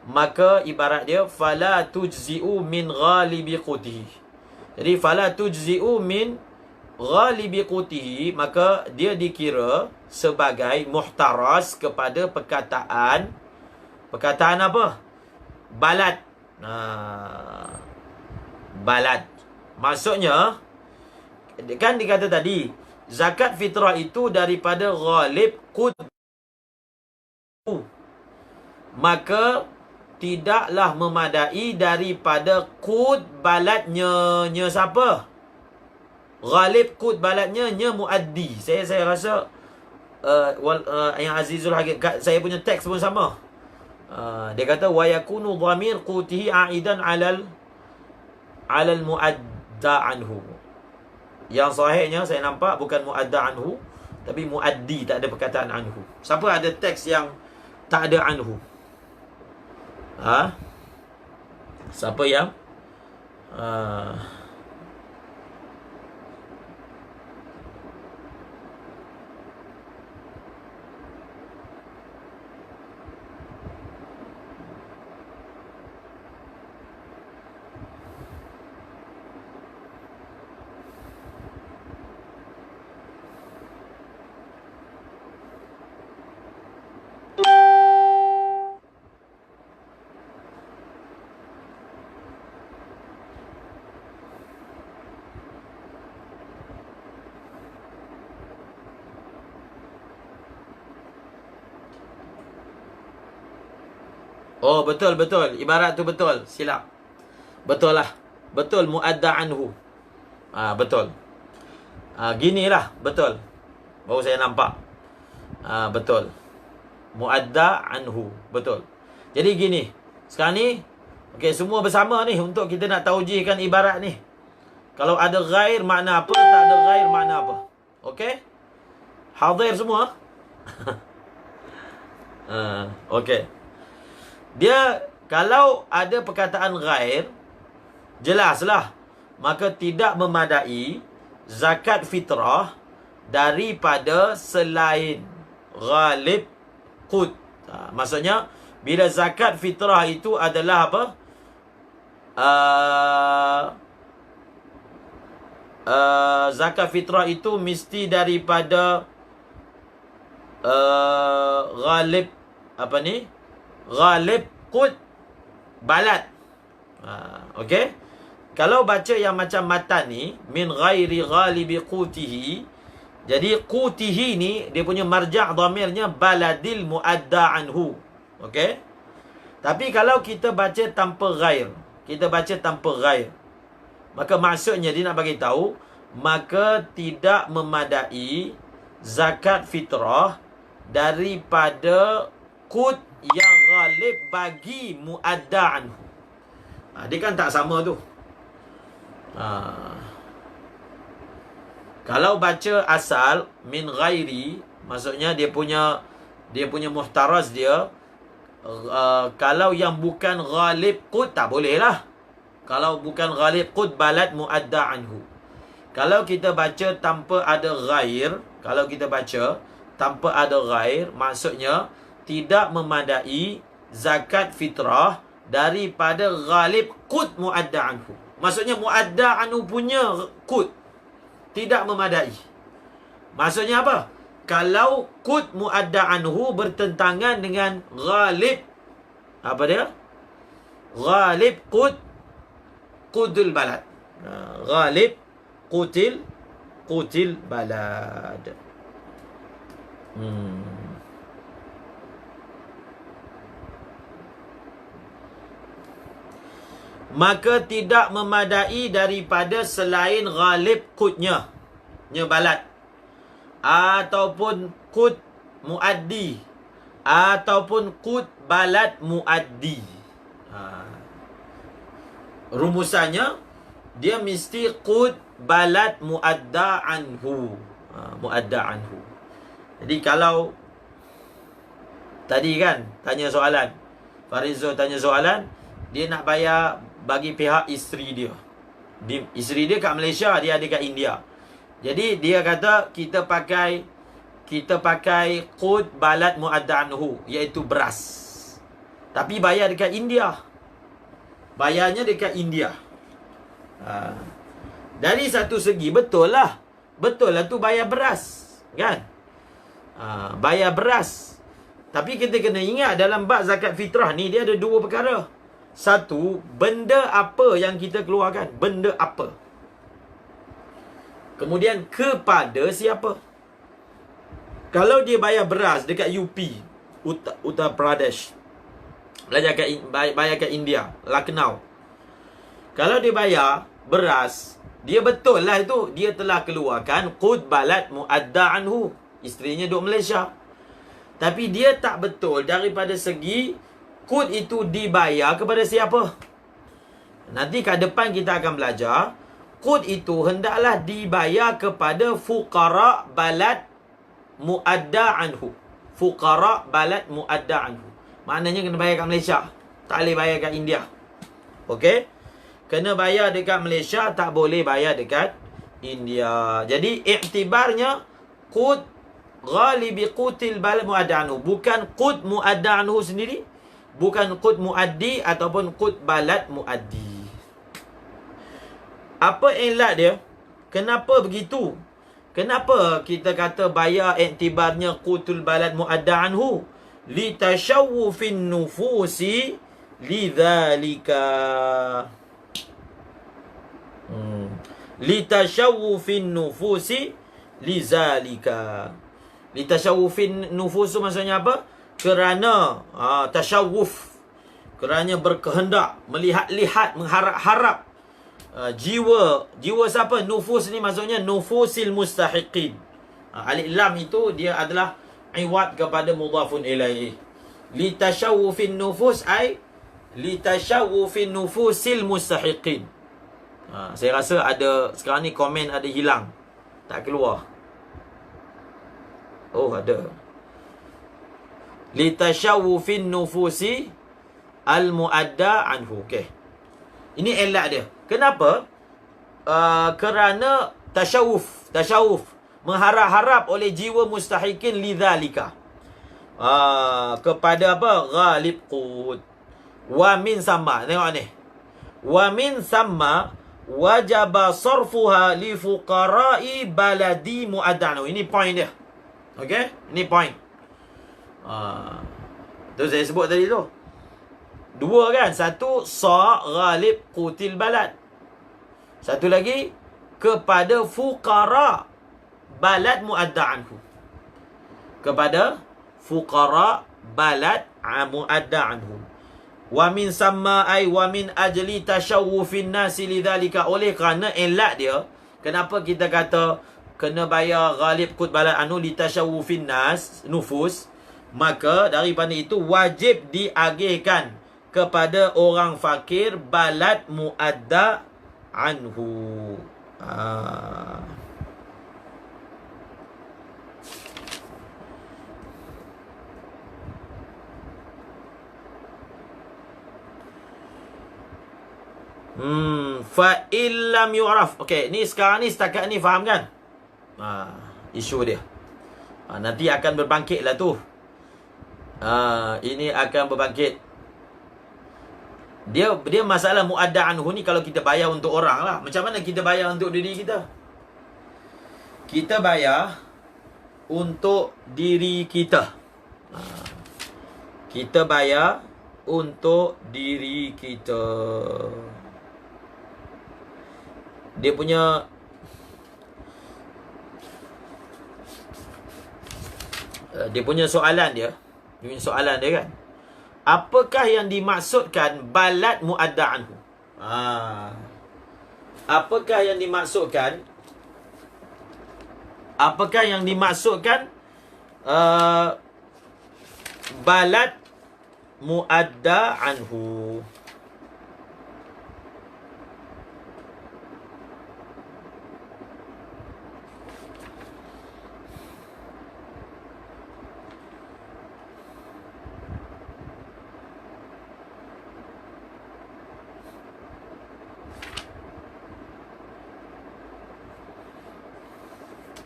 maka ibarat dia fala tujzi'u min ghalibi qutihi. Jadi fala tujzi'u min ghalibi qutihi, maka dia dikira sebagai muhtaraz kepada perkataan apa? Balad. Balad. Maksudnya kan dikata tadi zakat fitrah itu daripada ghalib qut, maka tidaklah memadai daripada qut baladnya. Nya siapa? Ghalib qut baladnya nya muaddi. Saya rasa yang Azizul Hakim, saya punya teks pun sama. Dia kata wa yakunu dhamir qutihi aidan alal muadda anhu. Yang sahihnya saya nampak bukan muadda anhu, tapi muaddi, tak ada perkataan anhu. Siapa ada teks yang tak ada anhu? Siapa yang Oh, betul. Ibarat tu betul. Silap. Betul lah. Betul, muadda anhu. Betul. Ginilah, betul. Baru saya nampak. Betul. Muadda anhu. Betul. Jadi gini. Sekarang ni, okey, semua bersama ni untuk kita nak taujihkan ibarat ni. Kalau ada ghair, makna apa? Tak ada ghair, makna apa? Okey? Hadir semua? Okey. Dia, kalau ada perkataan ghair, jelaslah. Maka tidak memadai zakat fitrah daripada selain ghalib qut. Maksudnya, bila zakat fitrah itu adalah apa? Zakat fitrah itu mesti daripada ghalib, apa ni? Ghalib qut balad. Okey. Kalau baca yang macam matan ni, min ghairi ghalibi qutihi. Jadi qutihi ni dia punya marja' dhamirnya baladil muadda anhu. Okey. Tapi kalau kita baca tanpa ghair, maka maksudnya dia nak bagi tahu, maka tidak memadai zakat fitrah daripada qut yang ghalib bagi muadda anhu. Dia kan tak sama tu. Kalau baca asal min ghairi, maksudnya dia punya muhtaraz dia, kalau yang bukan ghalib qut tak boleh lah. Kalau bukan ghalib qut balad muadda anhu. Kalau kita baca tanpa ada ghair, maksudnya tidak memadai zakat fitrah daripada ghalib qut muadda anhu. Maksudnya muadda anhu punya qut tidak memadai. Maksudnya apa? Kalau qut muadda anhu bertentangan dengan ghalib, apa dia? Ghalib qutul balad. Ghalib qutil balad. Maka tidak memadai daripada selain ghalib qutnya, balad, ataupun qut muaddi, ataupun qut balad muaddi. Rumusannya dia mesti qut balad muadda anhu. Jadi kalau tadi kan tanya soalan, Farizo tanya soalan, dia nak bayar bagi pihak isteri dia. Isteri dia kat Malaysia, dia ada kat India. Jadi dia kata kita pakai qut balad muadda anhu, iaitu beras. Tapi bayar dekat India. Bayarnya dekat India. Dari satu segi betul lah tu bayar beras, kan? Bayar beras. Tapi kita kena ingat dalam bab zakat fitrah ni dia ada dua perkara. Satu, benda apa yang kita keluarkan? Benda apa? Kemudian kepada siapa? Kalau dia bayar beras dekat UP, Uttar Pradesh, bayar kat India, Lucknow. Kalau dia bayar beras, dia betul lah itu, dia telah keluarkan qut balad muadda anhu. Isterinya duduk Malaysia. Tapi dia tak betul daripada segi qut itu dibayar kepada siapa. Nanti kat depan kita akan belajar, qut itu hendaklah dibayar kepada fuqara balad muadda anhu. Fuqara balad muadda anhu. Maknanya kena bayar kat Malaysia, tak boleh bayar kat India. Okey? Kena bayar dekat Malaysia, tak boleh bayar dekat India. Jadi iktibarnya qut ghalibi qutil balad muadda anhu, bukan qut muadda anhu sendiri, bukan qut muaddi ataupun qut balad muaddi. Apa ilat dia? Kenapa begitu? Kenapa kita kata bayar iktibarnya qutul balad muadda anhu? Litashawufin nufusi lidzalika. Litashawufin nufusi lidzalika. Litashawufin nufus maksudnya apa? Kerana tasyawuf, Kerana berkehendak, melihat-lihat, mengharap-harap jiwa siapa? Nufus ni maksudnya nufusil mustahiqin. Alif lam itu dia adalah iwad kepada mudhafun ilaih. Litashawufin nufus ay litashawufin nufusil mustahiqin. Saya rasa ada sekarang ni komen ada hilang, tak keluar. Oh, ada. Litashawufin nufusi al-muadda anhu. Okey. Ini elak dia. Kenapa? Kerana tasyawuf mengharap-harap oleh jiwa mustahikin lidzalika. Kepada apa? Ghalib qut. Wa min sama. Tengok ni. Wa min sama wajaba sarfuha li fuqara'i baladi mu'addanu. Ini point dia. Okey? Ini point. Tu saya sebut tadi tu. Dua kan? Satu, sa ghalib qutil balad. Satu lagi, kepada fuqara balad mu'adda anhu. Kepada fuqara balad mu'adda anhu. Wa min samma ay wa min ajli tashawufin nasi lidzalika. Oleh kerana elak dia, kenapa kita kata kena bayar ghalib qut balad anhu li tashawufin nas nufus, maka daripada itu wajib diagihkan kepada orang fakir balad muadda anhu. Fa illam yu'raf. Okey, ni sekarang ni setakat ni faham kan? Isu dia. Nanti akan berbangkit lah tu. Ini akan berbangkit. Dia masalah muadda anhu ni kalau kita bayar untuk orang lah. Macam mana kita bayar untuk diri kita? Kita bayar untuk diri kita. Kita bayar untuk diri kita. Dia punya soalan dia. Dia punya soalan dia kan. Apakah yang dimaksudkan balad muadda anhu? Apakah yang dimaksudkan? Apakah yang dimaksudkan balad muadda anhu?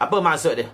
Apa maksud dia?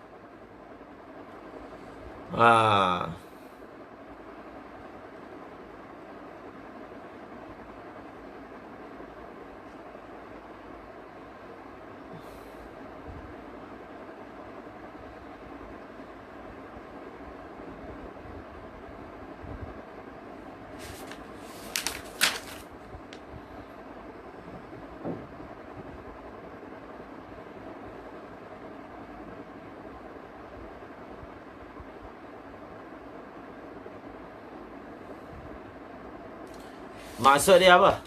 Maksud dia apa?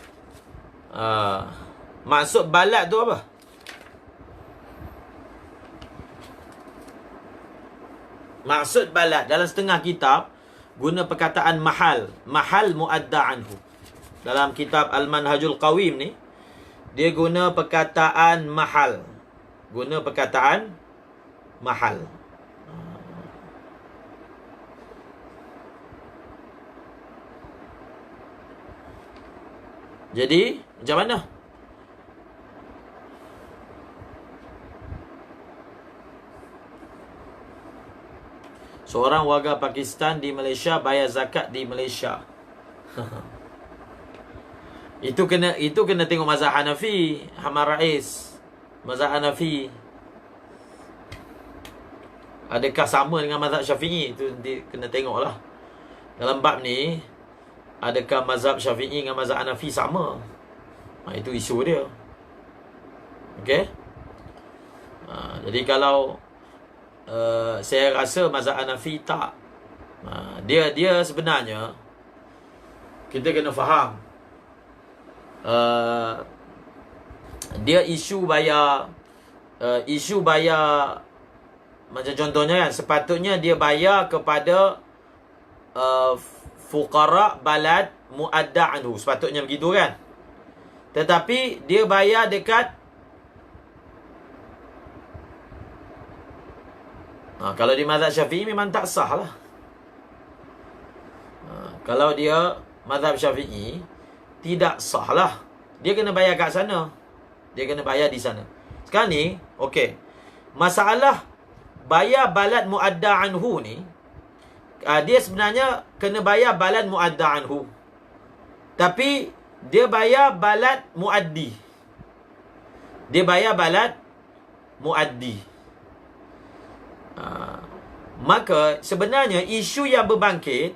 Maksud balad tu apa? Maksud balad dalam setengah kitab guna perkataan mahal. Mahal muadda anhu. Dalam kitab Al-Manhajul Qawim ni, dia guna perkataan mahal. Guna perkataan mahal. Jadi, macam mana? Seorang warga Pakistan di Malaysia bayar zakat di Malaysia. Itu kena tengok mazhab Hanafi, Hamar Rais. Mazhab Hanafi. Adakah sama dengan mazhab Syafi'i? Itu kena tengoklah. Dalam bab ni, adakah mazhab Syafi'i dengan mazhab Hanafi sama? Itu isu dia. Okey? Jadi kalau saya rasa mazhab Hanafi tak. Dia sebenarnya Kita kena faham. Dia isu bayar macam contohnya kan, sepatutnya dia bayar kepada fuqara balad muadda anhu, sepatutnya begitu kan. Tetapi dia bayar dekat kalau di mazhab Syafi'i memang tak sah lah. Kalau dia mazhab Syafi'i tidak sah lah. Dia kena bayar kat sana. Dia kena bayar di sana. Sekarang ni, okey. Masalah bayar balad muadda anhu ni, dia sebenarnya kena bayar balad muadda anhu. Tapi dia bayar balad muaddi. Dia bayar balad muaddi. Maka sebenarnya isu yang berbangkit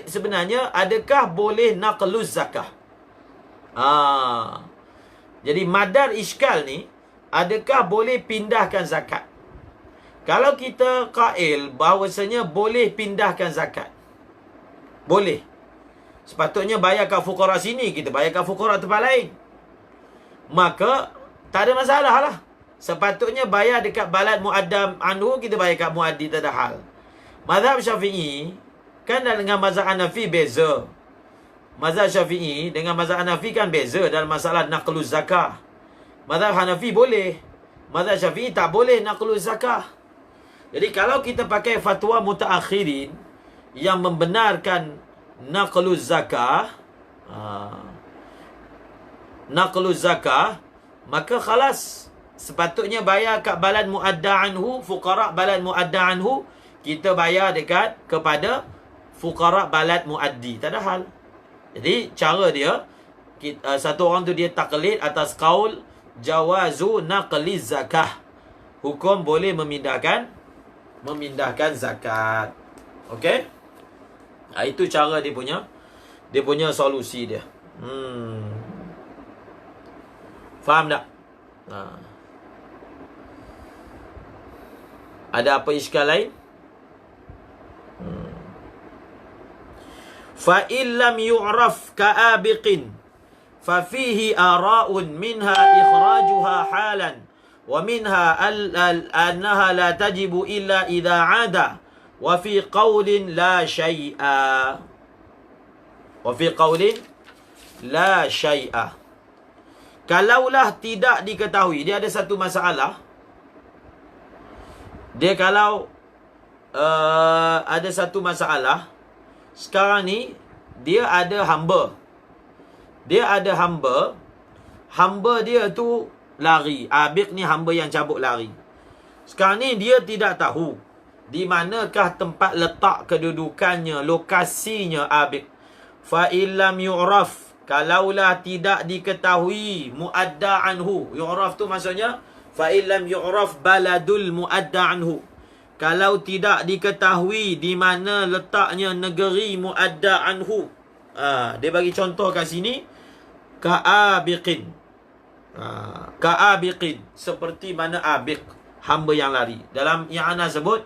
sebenarnya, adakah boleh naqluz zakah? Jadi madar iskal ni, adakah boleh pindahkan zakat? Kalau kita qail bahawasanya boleh pindahkan zakat, boleh. Sepatutnya bayar kat fuqara sini, kita bayar kat fuqara tempat lain, maka tak ada masalah lah. Sepatutnya bayar dekat balad muaddam anhu, kita bayar kat muaddi, tak ada hal. Mazhab Syafi'i kan dengan mazhab Hanafi beza. Mazhab Syafi'i dengan mazhab Hanafi kan beza dalam masalah naqluz zakah. Mazhab Hanafi boleh, mazhab Syafi'i tak boleh naqluz zakah. Jadi kalau kita pakai fatwa mutaakhirin yang membenarkan naqluz zakah, maka khalas, sepatutnya bayar kat balad muadda anhu, fuqara balad muadda anhu, kita bayar dekat kepada fuqara balad muaddi, tak ada hal. Jadi cara dia, satu orang tu dia taklid atas qaul jawazu naqli zakah, hukum boleh memindahkan zakat. Okey, itu cara dia punya solusi dia. Faham tak? Ada apa iskal lain? Fa illam yu'raf ka'abiqin fa fihi ara'un minha ikhrajuha halan wa minha annaha la tajibu illa idha 'ada wa fi qawlin la syai'a. Kalaulah tidak diketahui, dia ada satu masalah. Dia kalau ada satu masalah, sekarang ni dia ada hamba. Hamba dia tu lari. Abiq ni hamba yang cabut lari. Sekarang ni dia tidak tahu di manakah tempat letak kedudukannya, lokasinya abiq. Fa illam yu'raf, kalaulah tidak diketahui muadda anhu. Yu'raf tu maksudnya fa illam yu'raf baladul muadda anhu. Kalau tidak diketahui di mana letaknya negeri muadda anhu. Dia bagi contoh kat sini, ka'abiqin. Ka'abiqin, seperti mana abiq, hamba yang lari. Dalam yang ana sebut,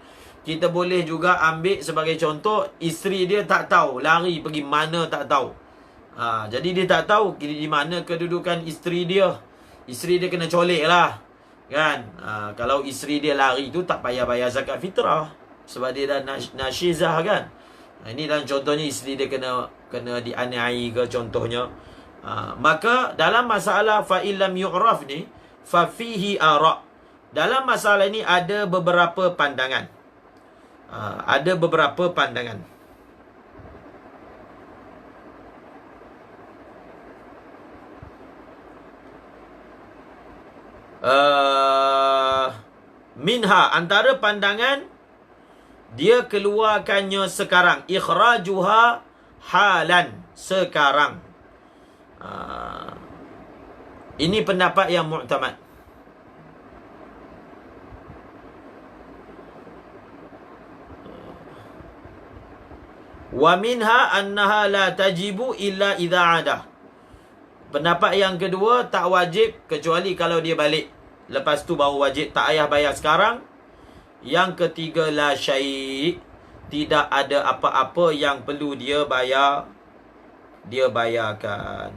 kita boleh juga ambil sebagai contoh, isteri dia tak tahu lari pergi mana, tak tahu. Jadi dia tak tahu di mana kedudukan isteri dia. Isteri dia kena colek lah, kan? Kalau isteri dia lari tu tak payah bayar zakat fitrah, sebab dia dah nasyizah, kan? Ini dalam contohnya isteri dia kena dianiaya ke contohnya. Maka dalam masalah fa illam yu'raf ni, fa fihi ara'. Dalam masalah ini ada beberapa pandangan. Minha, antara pandangan, dia keluarkannya sekarang, ikhrajuha halan, sekarang. Ini pendapat yang mu'tamad. Wa minha annaha la tajibu illa idza 'ada. Pendapat yang kedua, tak wajib kecuali kalau dia balik. Lepas tu baru wajib, tak payah bayar sekarang. Yang ketiga, la syai', tidak ada apa-apa yang perlu dia bayarkan.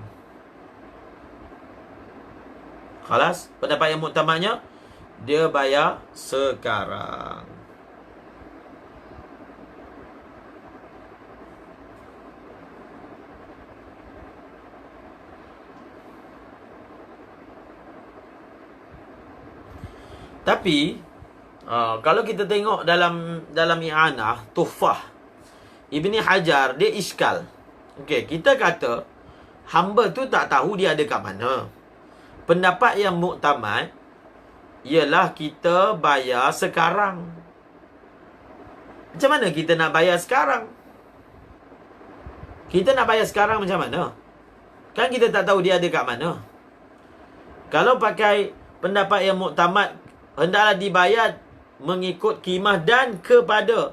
Khalas, pendapat yang muktamadnya dia bayar sekarang. Tapi kalau kita tengok dalam i'anah tuhfah Ibni Hajar, dia iskal. Okey, kita kata hamba tu tak tahu dia ada kat mana. Pendapat yang muktamad ialah kita bayar sekarang. Macam mana kita nak bayar sekarang? Kita nak bayar sekarang macam mana? Kan kita tak tahu dia ada kat mana. Kalau pakai pendapat yang muktamad, hendaklah dibayar mengikut qimah dan kepada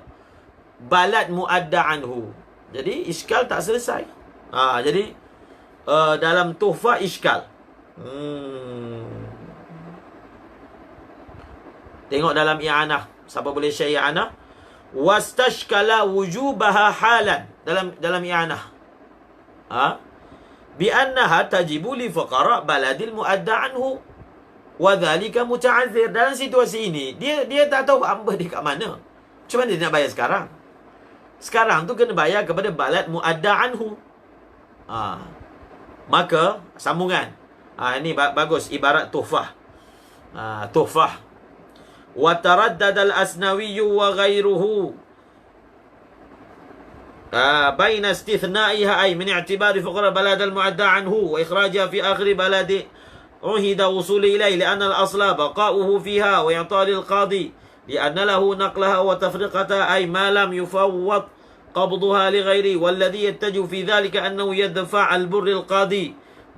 balad muadda anhu. Jadi iskal tak selesai. Jadi dalam tuhfah iskal. Tengok dalam i'anah. Siapa boleh share i'anah? Wastashkala wujubaha halan. Dalam i'anah. Bi annaha tajibu li fuqara baladil muadda anhu. Wadhalika muta'azzir. Dalam situasi ini, dia tak tahu hamba dia kat mana. Macam mana dia nak bayar sekarang? Sekarang tu kena bayar kepada balad muadda anhu. Maka sambungan. Ini bagus ibarat tuhfah. Tuhfah. Wa taraddada al-Asnawi wa ghairuhu baina istithna'iha ay min i'tibari fuqara balad al-muadda anhu wa ikhrajiha fi akhir baladi عهد وصول إليه لأن الأصل بقاؤه فيها وإعطاء للقاضي لأن له نقلها وتفرقتها أي ما لم يفوض قبضها لغيره والذي يتجه في ذلك أنه يدفع البر القاضي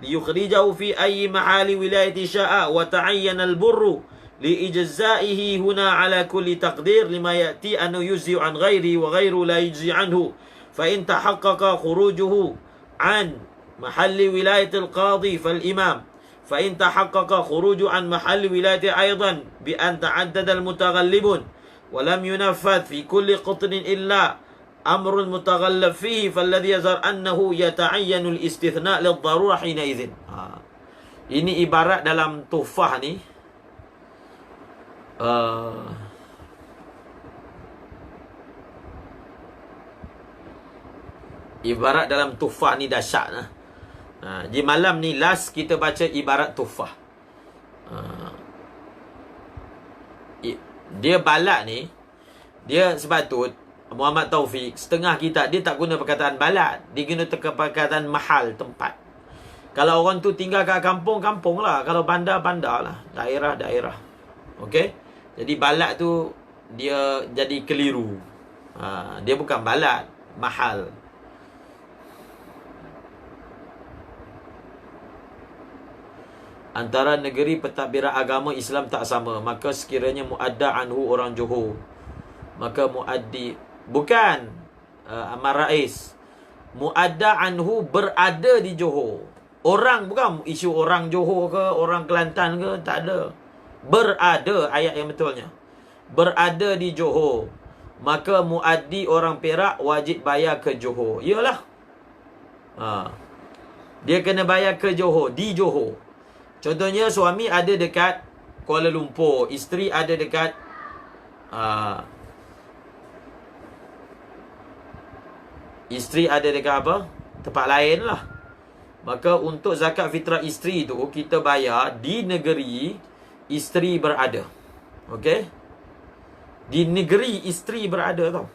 ليخرجه في أي محال ولاية شاء وتعين البر لإجزائه هنا على كل تقدير لما يأتي أنه يجزي عن غيره وغيره لا يجزي عنه فإن تحقق خروجه عن محل ولاية القاضي فالإمام فإن تحقق خروج عن محل ولايته أيضا بأن تعدد المتغلبون ولم ينفذ في كل قطن إلا أمر المتغلب فيه فالذي يظهر أنه يتعين الاستثناء للضرورة حينئذ. Ini ibarat dalam tuhfah ni. Ibarat dalam tuhfah ni dahsyat lah. Di malam ni last kita baca ibarat tuhfah. Dia balad ni, dia sebab tu Muhammad Taufik setengah kitab dia tak guna perkataan balad, dia guna perkataan mahal, tempat. Kalau orang tu tinggal kat kampung, kampung lah. Kalau bandar, bandar lah. Daerah, daerah. Okey. Jadi balad tu dia jadi keliru. Dia bukan balad, mahal. Antara negeri pentadbiran agama Islam tak sama, maka sekiranya muadda anhu orang Johor, maka muaddi bukan Amar Rais. Muadda anhu berada di Johor. Orang bukan isu orang Johor ke orang Kelantan ke, tak ada. Berada, ayat yang betulnya. Berada di Johor, maka muaddi orang Perak wajib bayar ke Johor. Iyalah. Dia kena bayar ke Johor, di Johor. Contohnya suami ada dekat Kuala Lumpur, isteri ada dekat isteri ada dekat apa? Tempat lain lah. Maka untuk zakat fitrah isteri tu kita bayar di negeri isteri berada. Okey? Di negeri isteri berada tau.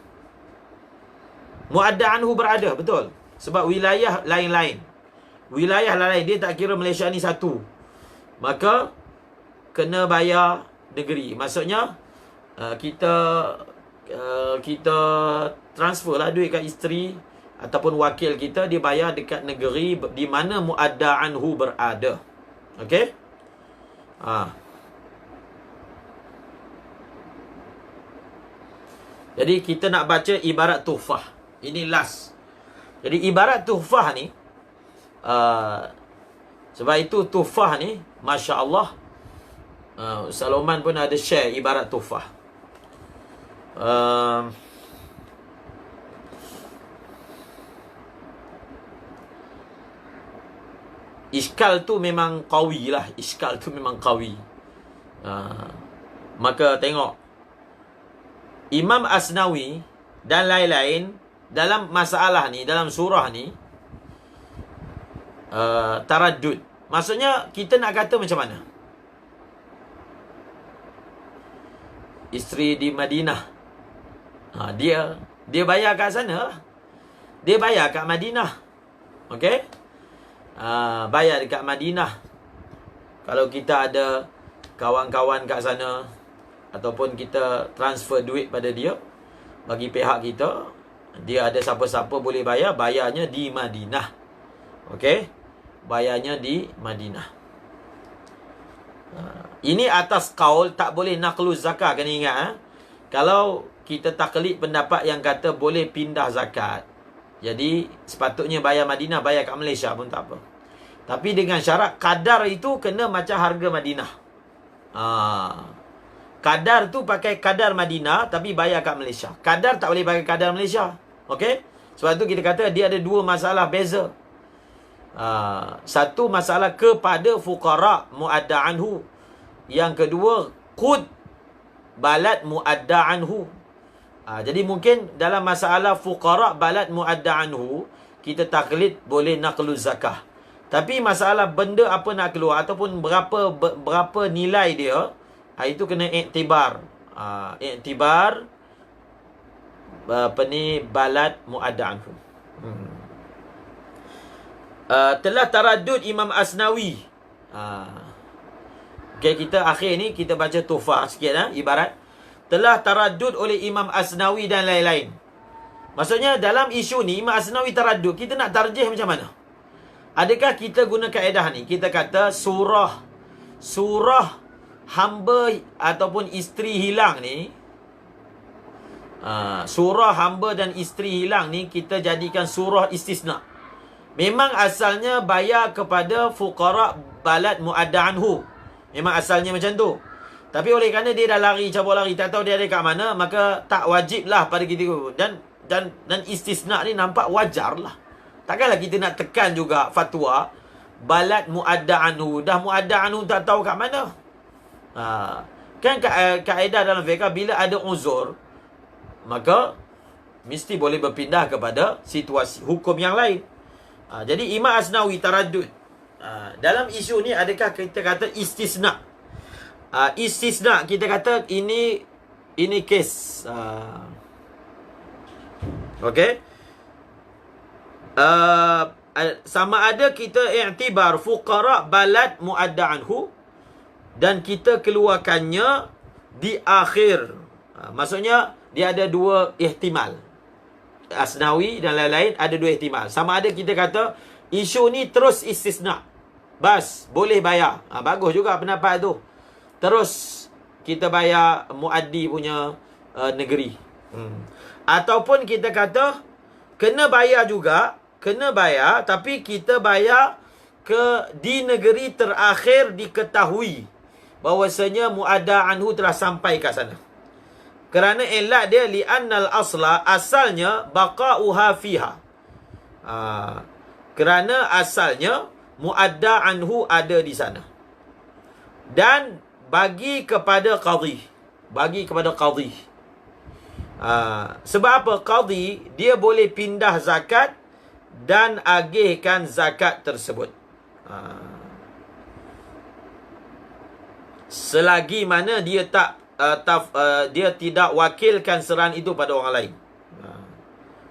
Muadda anhu berada, betul. Sebab wilayah lain-lain. Wilayah lain dia tak kira Malaysia ni satu. Maka kena bayar negeri. Maksudnya kita transfer lah duit kat isteri ataupun wakil kita, dia bayar dekat negeri di mana muadda anhu berada. Okey? Jadi kita nak baca ibarat tuhfah. Ini last. Jadi ibarat tuhfah ni sebab itu tuhfah ni, Masya Allah, Ustaz Loman pun ada share ibarat tuhfah. iskal tu memang qawi lah. Iskal tu memang qawi. Maka tengok, Imam Asnawi dan lain-lain dalam masalah ni, dalam surah ni, taraddud. Maksudnya kita nak kata macam mana? Isteri di Madinah, dia bayar kat sana lah. Dia bayar kat Madinah. Okey? Bayar dekat Madinah. Kalau kita ada kawan-kawan kat sana, ataupun kita transfer duit pada dia, bagi pihak kita, dia ada siapa-siapa boleh bayar, bayarnya di Madinah. Okey? Bayarnya di Madinah. Ini atas qaul tak boleh naqluz zakat. Kena ingat, kalau kita taklid pendapat yang kata boleh pindah zakat, jadi sepatutnya bayar Madinah, bayar kat Malaysia pun tak apa. Tapi dengan syarat kadar itu kena macam harga Madinah. Kadar tu pakai kadar Madinah, tapi bayar kat Malaysia. Kadar tak boleh pakai kadar Malaysia. Okey? Sebab tu kita kata dia ada dua masalah beza. Satu masalah kepada fuqara muadda anhu. Yang kedua, qud balad muadda anhu. Jadi mungkin dalam masalah fuqara balad muadda anhu, kita taklid boleh naqluz zakah. Tapi masalah benda apa nak keluar, ataupun berapa nilai dia, itu kena iktibar. Iktibar balad muadda anhu. Telah taraddud Imam Asnawi. Okay, kita akhir ni kita baca Tuhfah sikit, ibarat. Telah taraddud oleh Imam Asnawi dan lain-lain. Maksudnya dalam isu ni Imam Asnawi taraddud, kita nak tarjih macam mana? Adakah kita guna kaedah ni? Kita kata surah hamba ataupun isteri hilang ni, surah hamba dan isteri hilang ni kita jadikan surah istisna. Memang asalnya bayar kepada fuqara balad muadda anhu. Memang asalnya macam tu. Tapi oleh kerana dia dah lari, cabut lari, tak tahu dia ada kat mana, maka tak wajiblah pada kita. Dan istisna ni nampak wajar lah. Takkanlah kita nak tekan juga fatwa balad muadda anhu. Dah muadda anhu tak tahu kat mana. Kan kaedah dalam fiqh, bila ada uzur, maka mesti boleh berpindah kepada situasi hukum yang lain. Jadi Imam Asnawi taraddud. Dalam isu ni adakah kita kata istisna? Istisna kita kata ini kes. Okey. Sama ada kita i'tibar fuqara balad muadda anhu dan kita keluarkannya di akhir. Maksudnya dia ada dua ihtimal. Asnawi dan lain-lain ada dua ihtimal. Sama ada kita kata isu ni terus istisna, bas boleh bayar. Bagus juga pendapat tu. Terus kita bayar muaddi punya negeri. Ataupun kita kata kena bayar juga, kena bayar, tapi kita bayar di negeri terakhir diketahui bahawasanya muadda anhu telah sampai kat sana. Kerana elat dia li'annal asla, asalnya baqa'uha fiha. Kerana asalnya muadda anhu ada di sana. Dan bagi kepada qadhi. Sebab apa? Qadhi dia boleh pindah zakat dan agihkan zakat tersebut. Selagi mana dia dia tidak wakilkan serahan itu pada orang lain.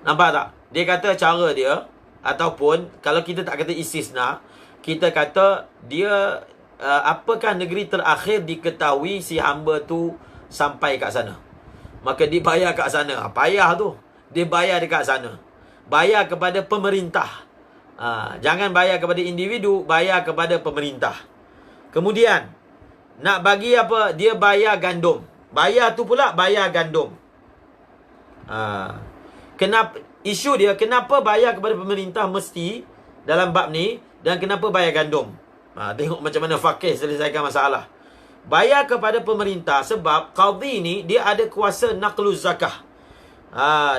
Nampak tak? Dia kata cara dia, ataupun kalau kita tak kata istisna, kita kata dia apakah negeri terakhir diketahui si hamba tu sampai kat sana, maka dia bayar kat sana. Payah tu. Dia bayar dekat sana. Bayar kepada pemerintah. Jangan bayar kepada individu, bayar kepada pemerintah. Kemudian nak bagi apa? Dia bayar gandum. Bayar tu pula bayar gandum. Kenapa isu dia, kenapa bayar kepada pemerintah mesti dalam bab ni, dan kenapa bayar gandum? Tengok macam mana faqih selesaikan masalah. Bayar kepada pemerintah sebab qadhi ni dia ada kuasa naqluz zakah.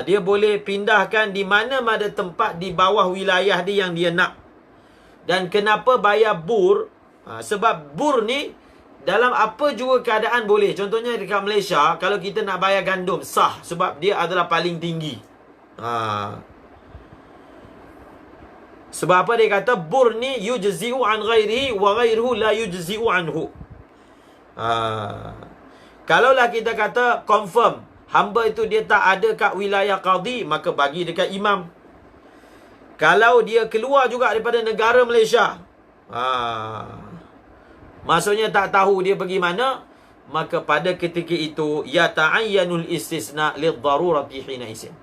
Dia boleh pindahkan di mana-mana tempat di bawah wilayah dia yang dia nak. Dan kenapa bayar bur? Sebab bur ni dalam apa juga keadaan boleh. Contohnya dekat Malaysia, kalau kita nak bayar gandum, sah. Sebab dia adalah paling tinggi. Sebab apa dia kata? Bur ni yujzi'u an ghairihi wa ghairuhu la yujzi'u anhu. Kalaulah kita kata confirm, hamba itu dia tak ada kat wilayah qadi, maka bagi dekat imam. Kalau dia keluar juga daripada negara Malaysia, maksudnya tak tahu dia pergi mana, maka pada ketika itu ya ta'ayyanul istisna lidh-dharurati hina isin.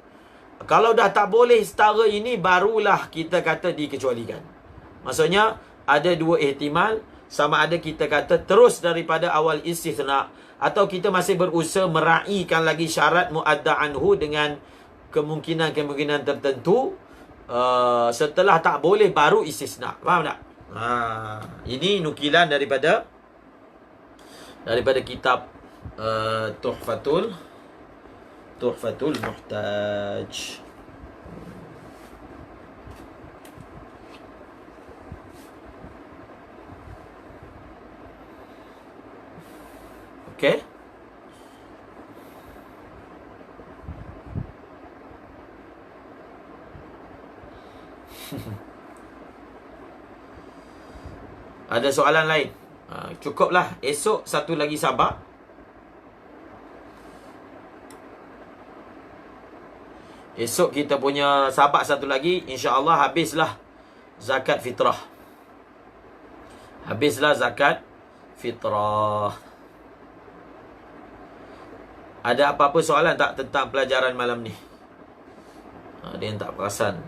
Kalau dah tak boleh setara ini, barulah kita kata dikecualikan. Maksudnya ada dua ihtimal, sama ada kita kata terus daripada awal istisna, atau kita masih berusaha meraihkan lagi syarat muadda anhu dengan kemungkinan-kemungkinan tertentu. Setelah tak boleh baru istisna. Faham tak? Ini nukilan daripada kitab Tuhfatul Muhtaj. Okey. Ada soalan lain? Cukuplah. Esok satu lagi sabak. Esok kita punya sabak satu lagi. InsyaAllah habislah zakat fitrah. Habislah zakat fitrah. Ada apa-apa soalan tak tentang pelajaran malam ni? Ada yang tak perasan.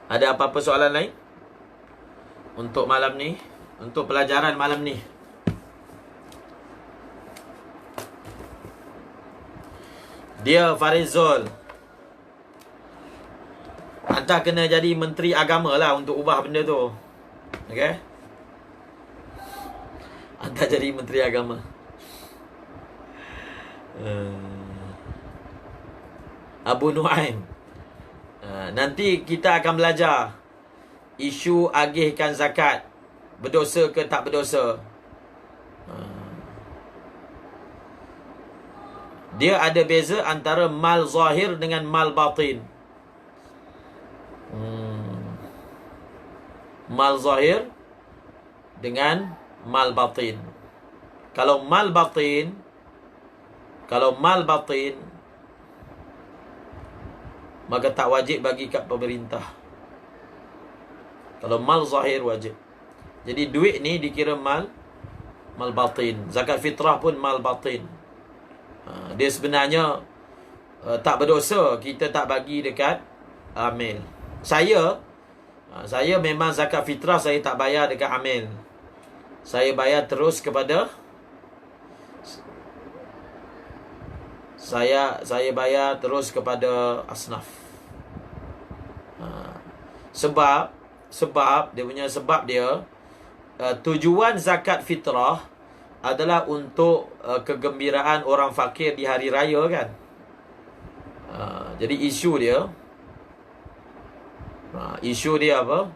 Ada apa-apa soalan lain untuk malam ni, untuk pelajaran malam ni? Dia Farizul, anda kena jadi menteri agama lah untuk ubah benda tu. Okay? Anda jadi menteri agama. Abu Nuaim, nanti kita akan belajar isu agihkan zakat, berdosa ke tak berdosa. Dia ada beza antara mal zahir dengan mal batin. Mal zahir dengan mal batin. Kalau mal batin maka tak wajib bagi kat pemerintah. Kalau mal zahir wajib. Jadi duit ni dikira mal batin. Zakat fitrah pun mal batin. Dia sebenarnya tak berdosa kita tak bagi dekat amil. Saya memang zakat fitrah saya tak bayar dekat amil. Saya bayar terus kepada Saya bayar terus kepada asnaf. Sebab dia tujuan zakat fitrah adalah untuk kegembiraan orang fakir di hari raya kan. Jadi isu dia apa?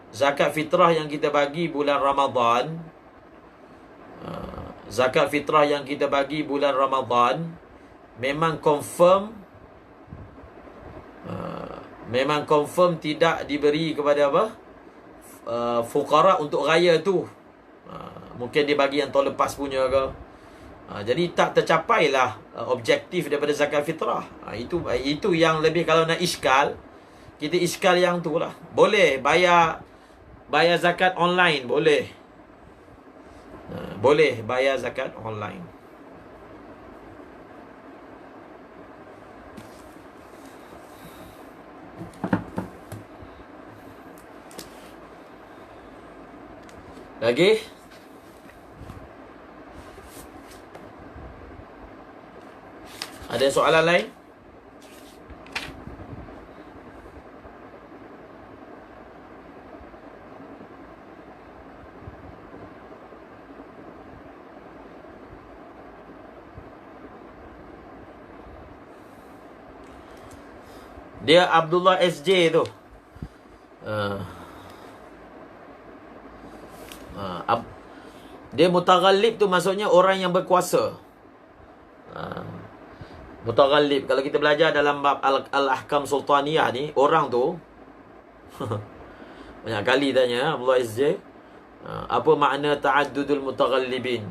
Zakat fitrah yang kita bagi bulan Ramadan, memang confirm tidak diberi kepada apa? Fuqara untuk raya tu. Mungkin dia bagi yang tahun lepas punya ke. Jadi tak tercapailah objektif daripada zakat fitrah. Itu yang lebih, kalau nak iskal, kita iskal yang tu lah. Boleh bayar zakat online, boleh. Boleh bayar zakat online. Lagi? Ada soalan lain? Dia Abdullah SJ tu. Dia mutaghallib tu maksudnya orang yang berkuasa. Mutaghallib, kalau kita belajar dalam bab Al-Ahkam Sultaniyah ni, orang tu banyak kali tanya Abdullah SJ, apa makna ta'addudul mutaghallibin?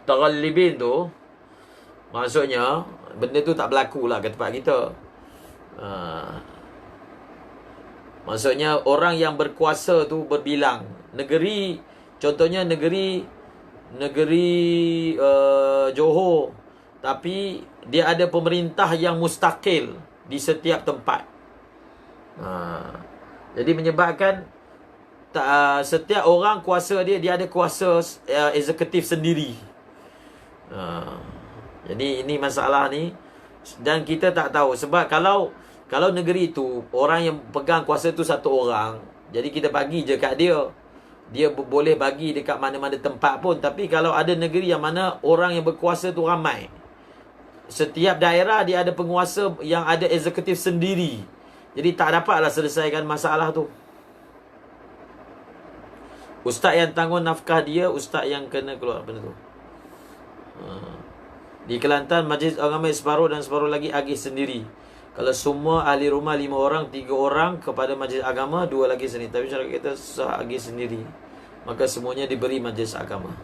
Mutaghallibin tu maksudnya benda tu tak berlaku lah ke tempat kita. Maksudnya orang yang berkuasa tu berbilang. Negeri, contohnya negeri Johor, tapi dia ada pemerintah yang mustaqil di setiap tempat. Jadi menyebabkan setiap orang kuasa dia ada kuasa eksekutif sendiri. Jadi ini masalah ni, dan kita tak tahu sebab kalau negeri itu orang yang pegang kuasa tu satu orang, jadi kita bagi je kat dia boleh bagi dekat mana-mana tempat pun. Tapi kalau ada negeri yang mana orang yang berkuasa tu ramai, setiap daerah dia ada penguasa yang ada eksekutif sendiri, jadi tak dapatlah selesaikan masalah tu. Ustaz yang tanggung nafkah dia, ustaz yang kena keluar benda tu. Di Kelantan, majlis agama separuh dan separuh lagi agih sendiri. Kalau semua ahli rumah 5 orang, 3 orang kepada majlis agama, 2 lagi sendiri. Tapi syariat kita susah agih sendiri, maka semuanya diberi majlis agama.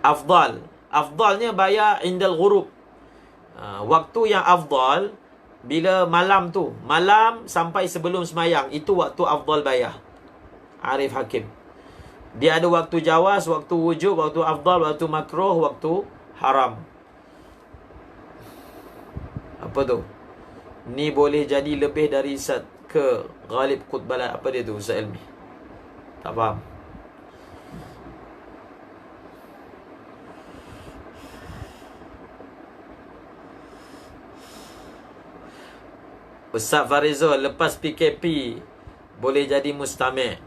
Afdalnya bayar indal ghurub. Waktu yang afdal bila malam tu, malam sampai sebelum semayang, itu waktu afdal bayar. Arif Hakim. Dia ada waktu jawaz, waktu wujub, waktu afdal, waktu makruh, waktu haram. Apa tu? Ni boleh jadi lebih dari ke ghalib qutbalat. Apa dia tu Ustaz Ilmi? Tak faham. Ustaz Farizul, lepas PKP boleh jadi mustami'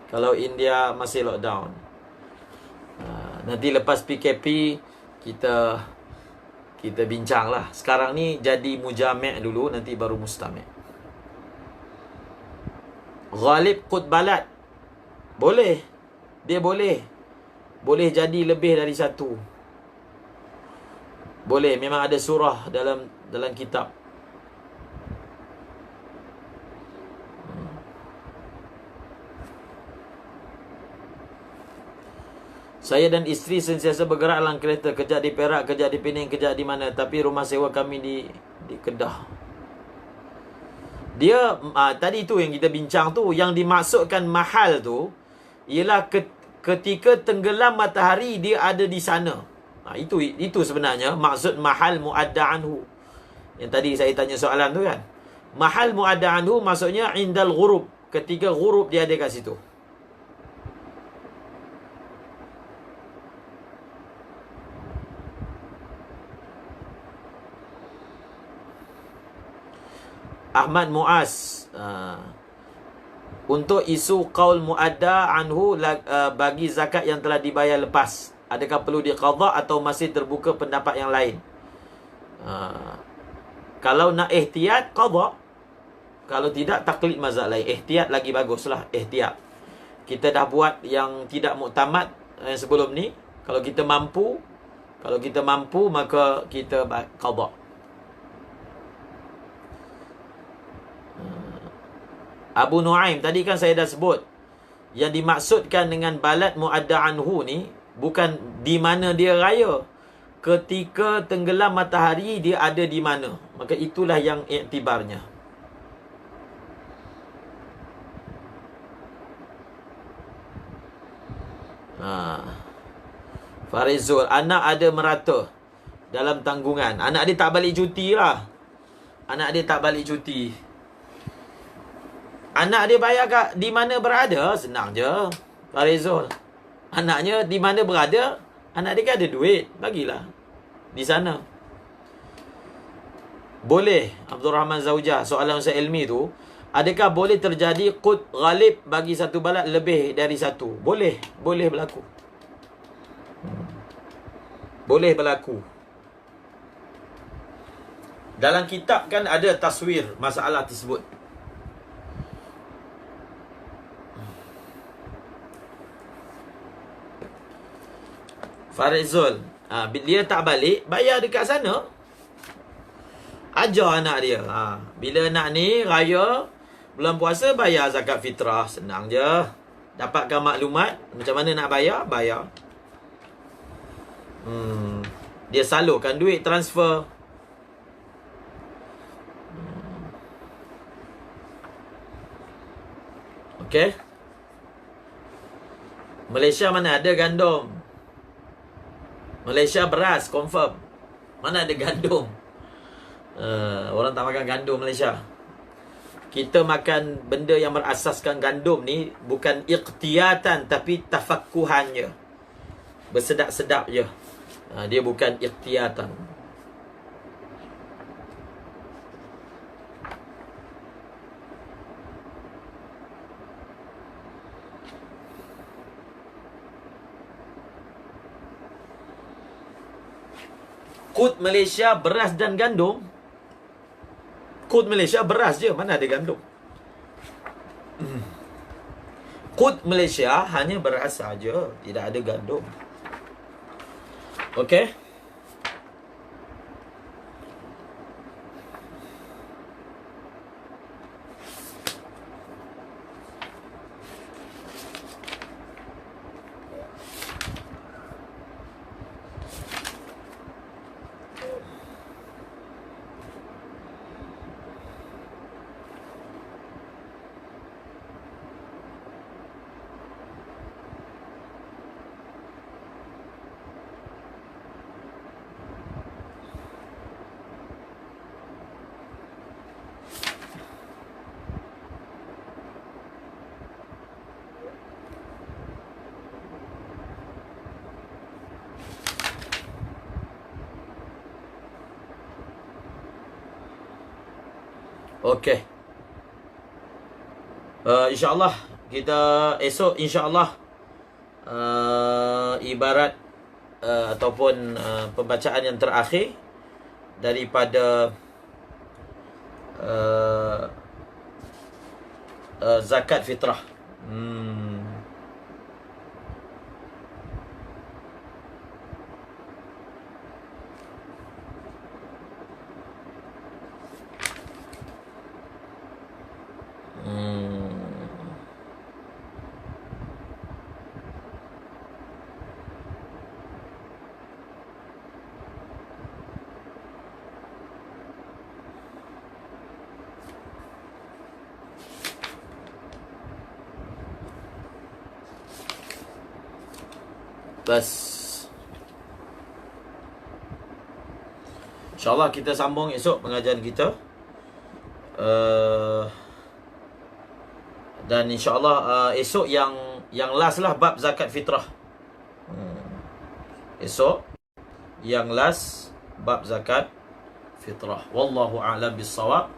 kalau India masih lockdown. Nanti lepas PKP kita bincang lah. Sekarang ni jadi mujami' dulu, nanti baru mustami'. Ghalib qutbalat boleh. Dia boleh jadi lebih dari satu. Boleh, memang ada surah dalam kitab. Saya dan isteri sentiasa bergerak dalam kereta, kejap di Perak, kejap di Pening, kejap di mana, tapi rumah sewa kami di Kedah. Dia tadi tu yang kita bincang tu, yang dimaksudkan mahal tu ialah ketika tenggelam matahari dia ada di sana. Itu sebenarnya maksud mahal muadda anhu. Yang tadi saya tanya soalan tu kan. Mahal muadda anhu maksudnya indal ghurub, ketika ghurub dia ada kat situ. Ahmad Muaz, untuk isu qaul muadda anhu bagi zakat yang telah dibayar lepas, adakah perlu diqadha atau masih terbuka pendapat yang lain? Kalau nak ihtiyat, qadha. Kalau tidak, taklid mazhab lain. Ihtiyat lagi baguslah, ihtiyat. Kita dah buat yang tidak muktamad sebelum ni. Kalau kita mampu, maka kita qadha. Abu Nuaim, tadi kan saya dah sebut, yang dimaksudkan dengan balad muadda anhu ni bukan di mana dia raya. Ketika tenggelam matahari dia ada di mana. Maka itulah yang iktibarnya. Farizul, anak ada merata dalam tanggungan. Anak dia tak balik cuti lah. Anak dia bayar di mana berada, senang je. Farizul, anaknya di mana berada, anak dia kan ada duit, bagilah di sana. Boleh. Abdul Rahman Zaujah, soalan Ustaz Ilmi tu, adakah boleh terjadi qut ghalib bagi satu balad lebih dari satu? Boleh berlaku. boleh berlaku. Dalam kitab kan ada taswir masalah tersebut. Farizul, dia tak balik, bayar dekat sana. Ajar anak dia. Bila nak ni raya bulan puasa, bayar zakat fitrah. Senang je. Dapatkan maklumat macam mana nak bayar, bayar. Dia salurkan duit, transfer. Okey. Malaysia mana ada gandum? Malaysia beras, confirm. Mana ada gandum? Orang tak makan gandum Malaysia. Kita makan benda yang berasaskan gandum ni bukan iqtiyatan, tapi tafakkuhannya. Bersedap-sedap je. Dia bukan iqtiyatan. Kod Malaysia beras dan gandum. Kod Malaysia beras je, mana ada gandum. Kod Malaysia hanya beras saja, tidak ada gandum. Okey. Okey. InsyaAllah kita esok insyaAllah ibarat ataupun pembacaan yang terakhir daripada zakat fitrah. Bas. InsyaAllah kita sambung esok pengajian kita. Dan insyaAllah esok yang last lah bab zakat fitrah. Esok yang last bab zakat fitrah. Wallahu a'lam bis-shawab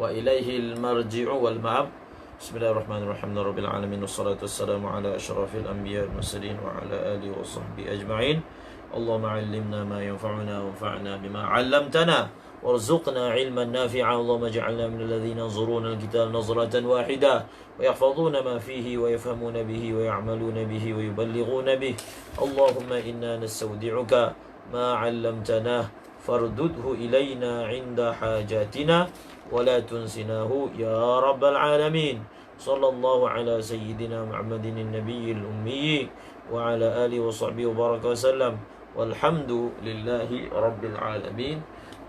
wa ilaihil marji'u wal ma'ab. Bismillahirrahmanirrahim. Rabbil alamin wassalatu wassalamu ala asyrafil anbiya'i wal mursalin wa ala alihi wa sahbihi ajma'in. Allahumma 'allimna ma yanfa'una wanfa'na bima 'allamtana warzuqna 'ilman nafi'a. Allahumma ij'alna minal ladzina yanzuruna al-kitaba nazratan wahida wa yahfazuna ma fihi wa yafhamuna bihi wa ya'maluna bihi wa yuballighuna bihi. Allahumma inna nastawdi'uka ma 'allamtana fardudhu ilayna 'inda hajatina wa la tunsinahu ya rabbal alamin. Sallallahu ala sayyidina Muhammadin an-nabiyil ummi wa ala alihi wa sahbihi wa baraka wa sallam. Walhamdulillahi rabbil alamin.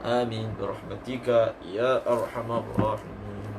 Amin birahmatika ya arhamar rahimin.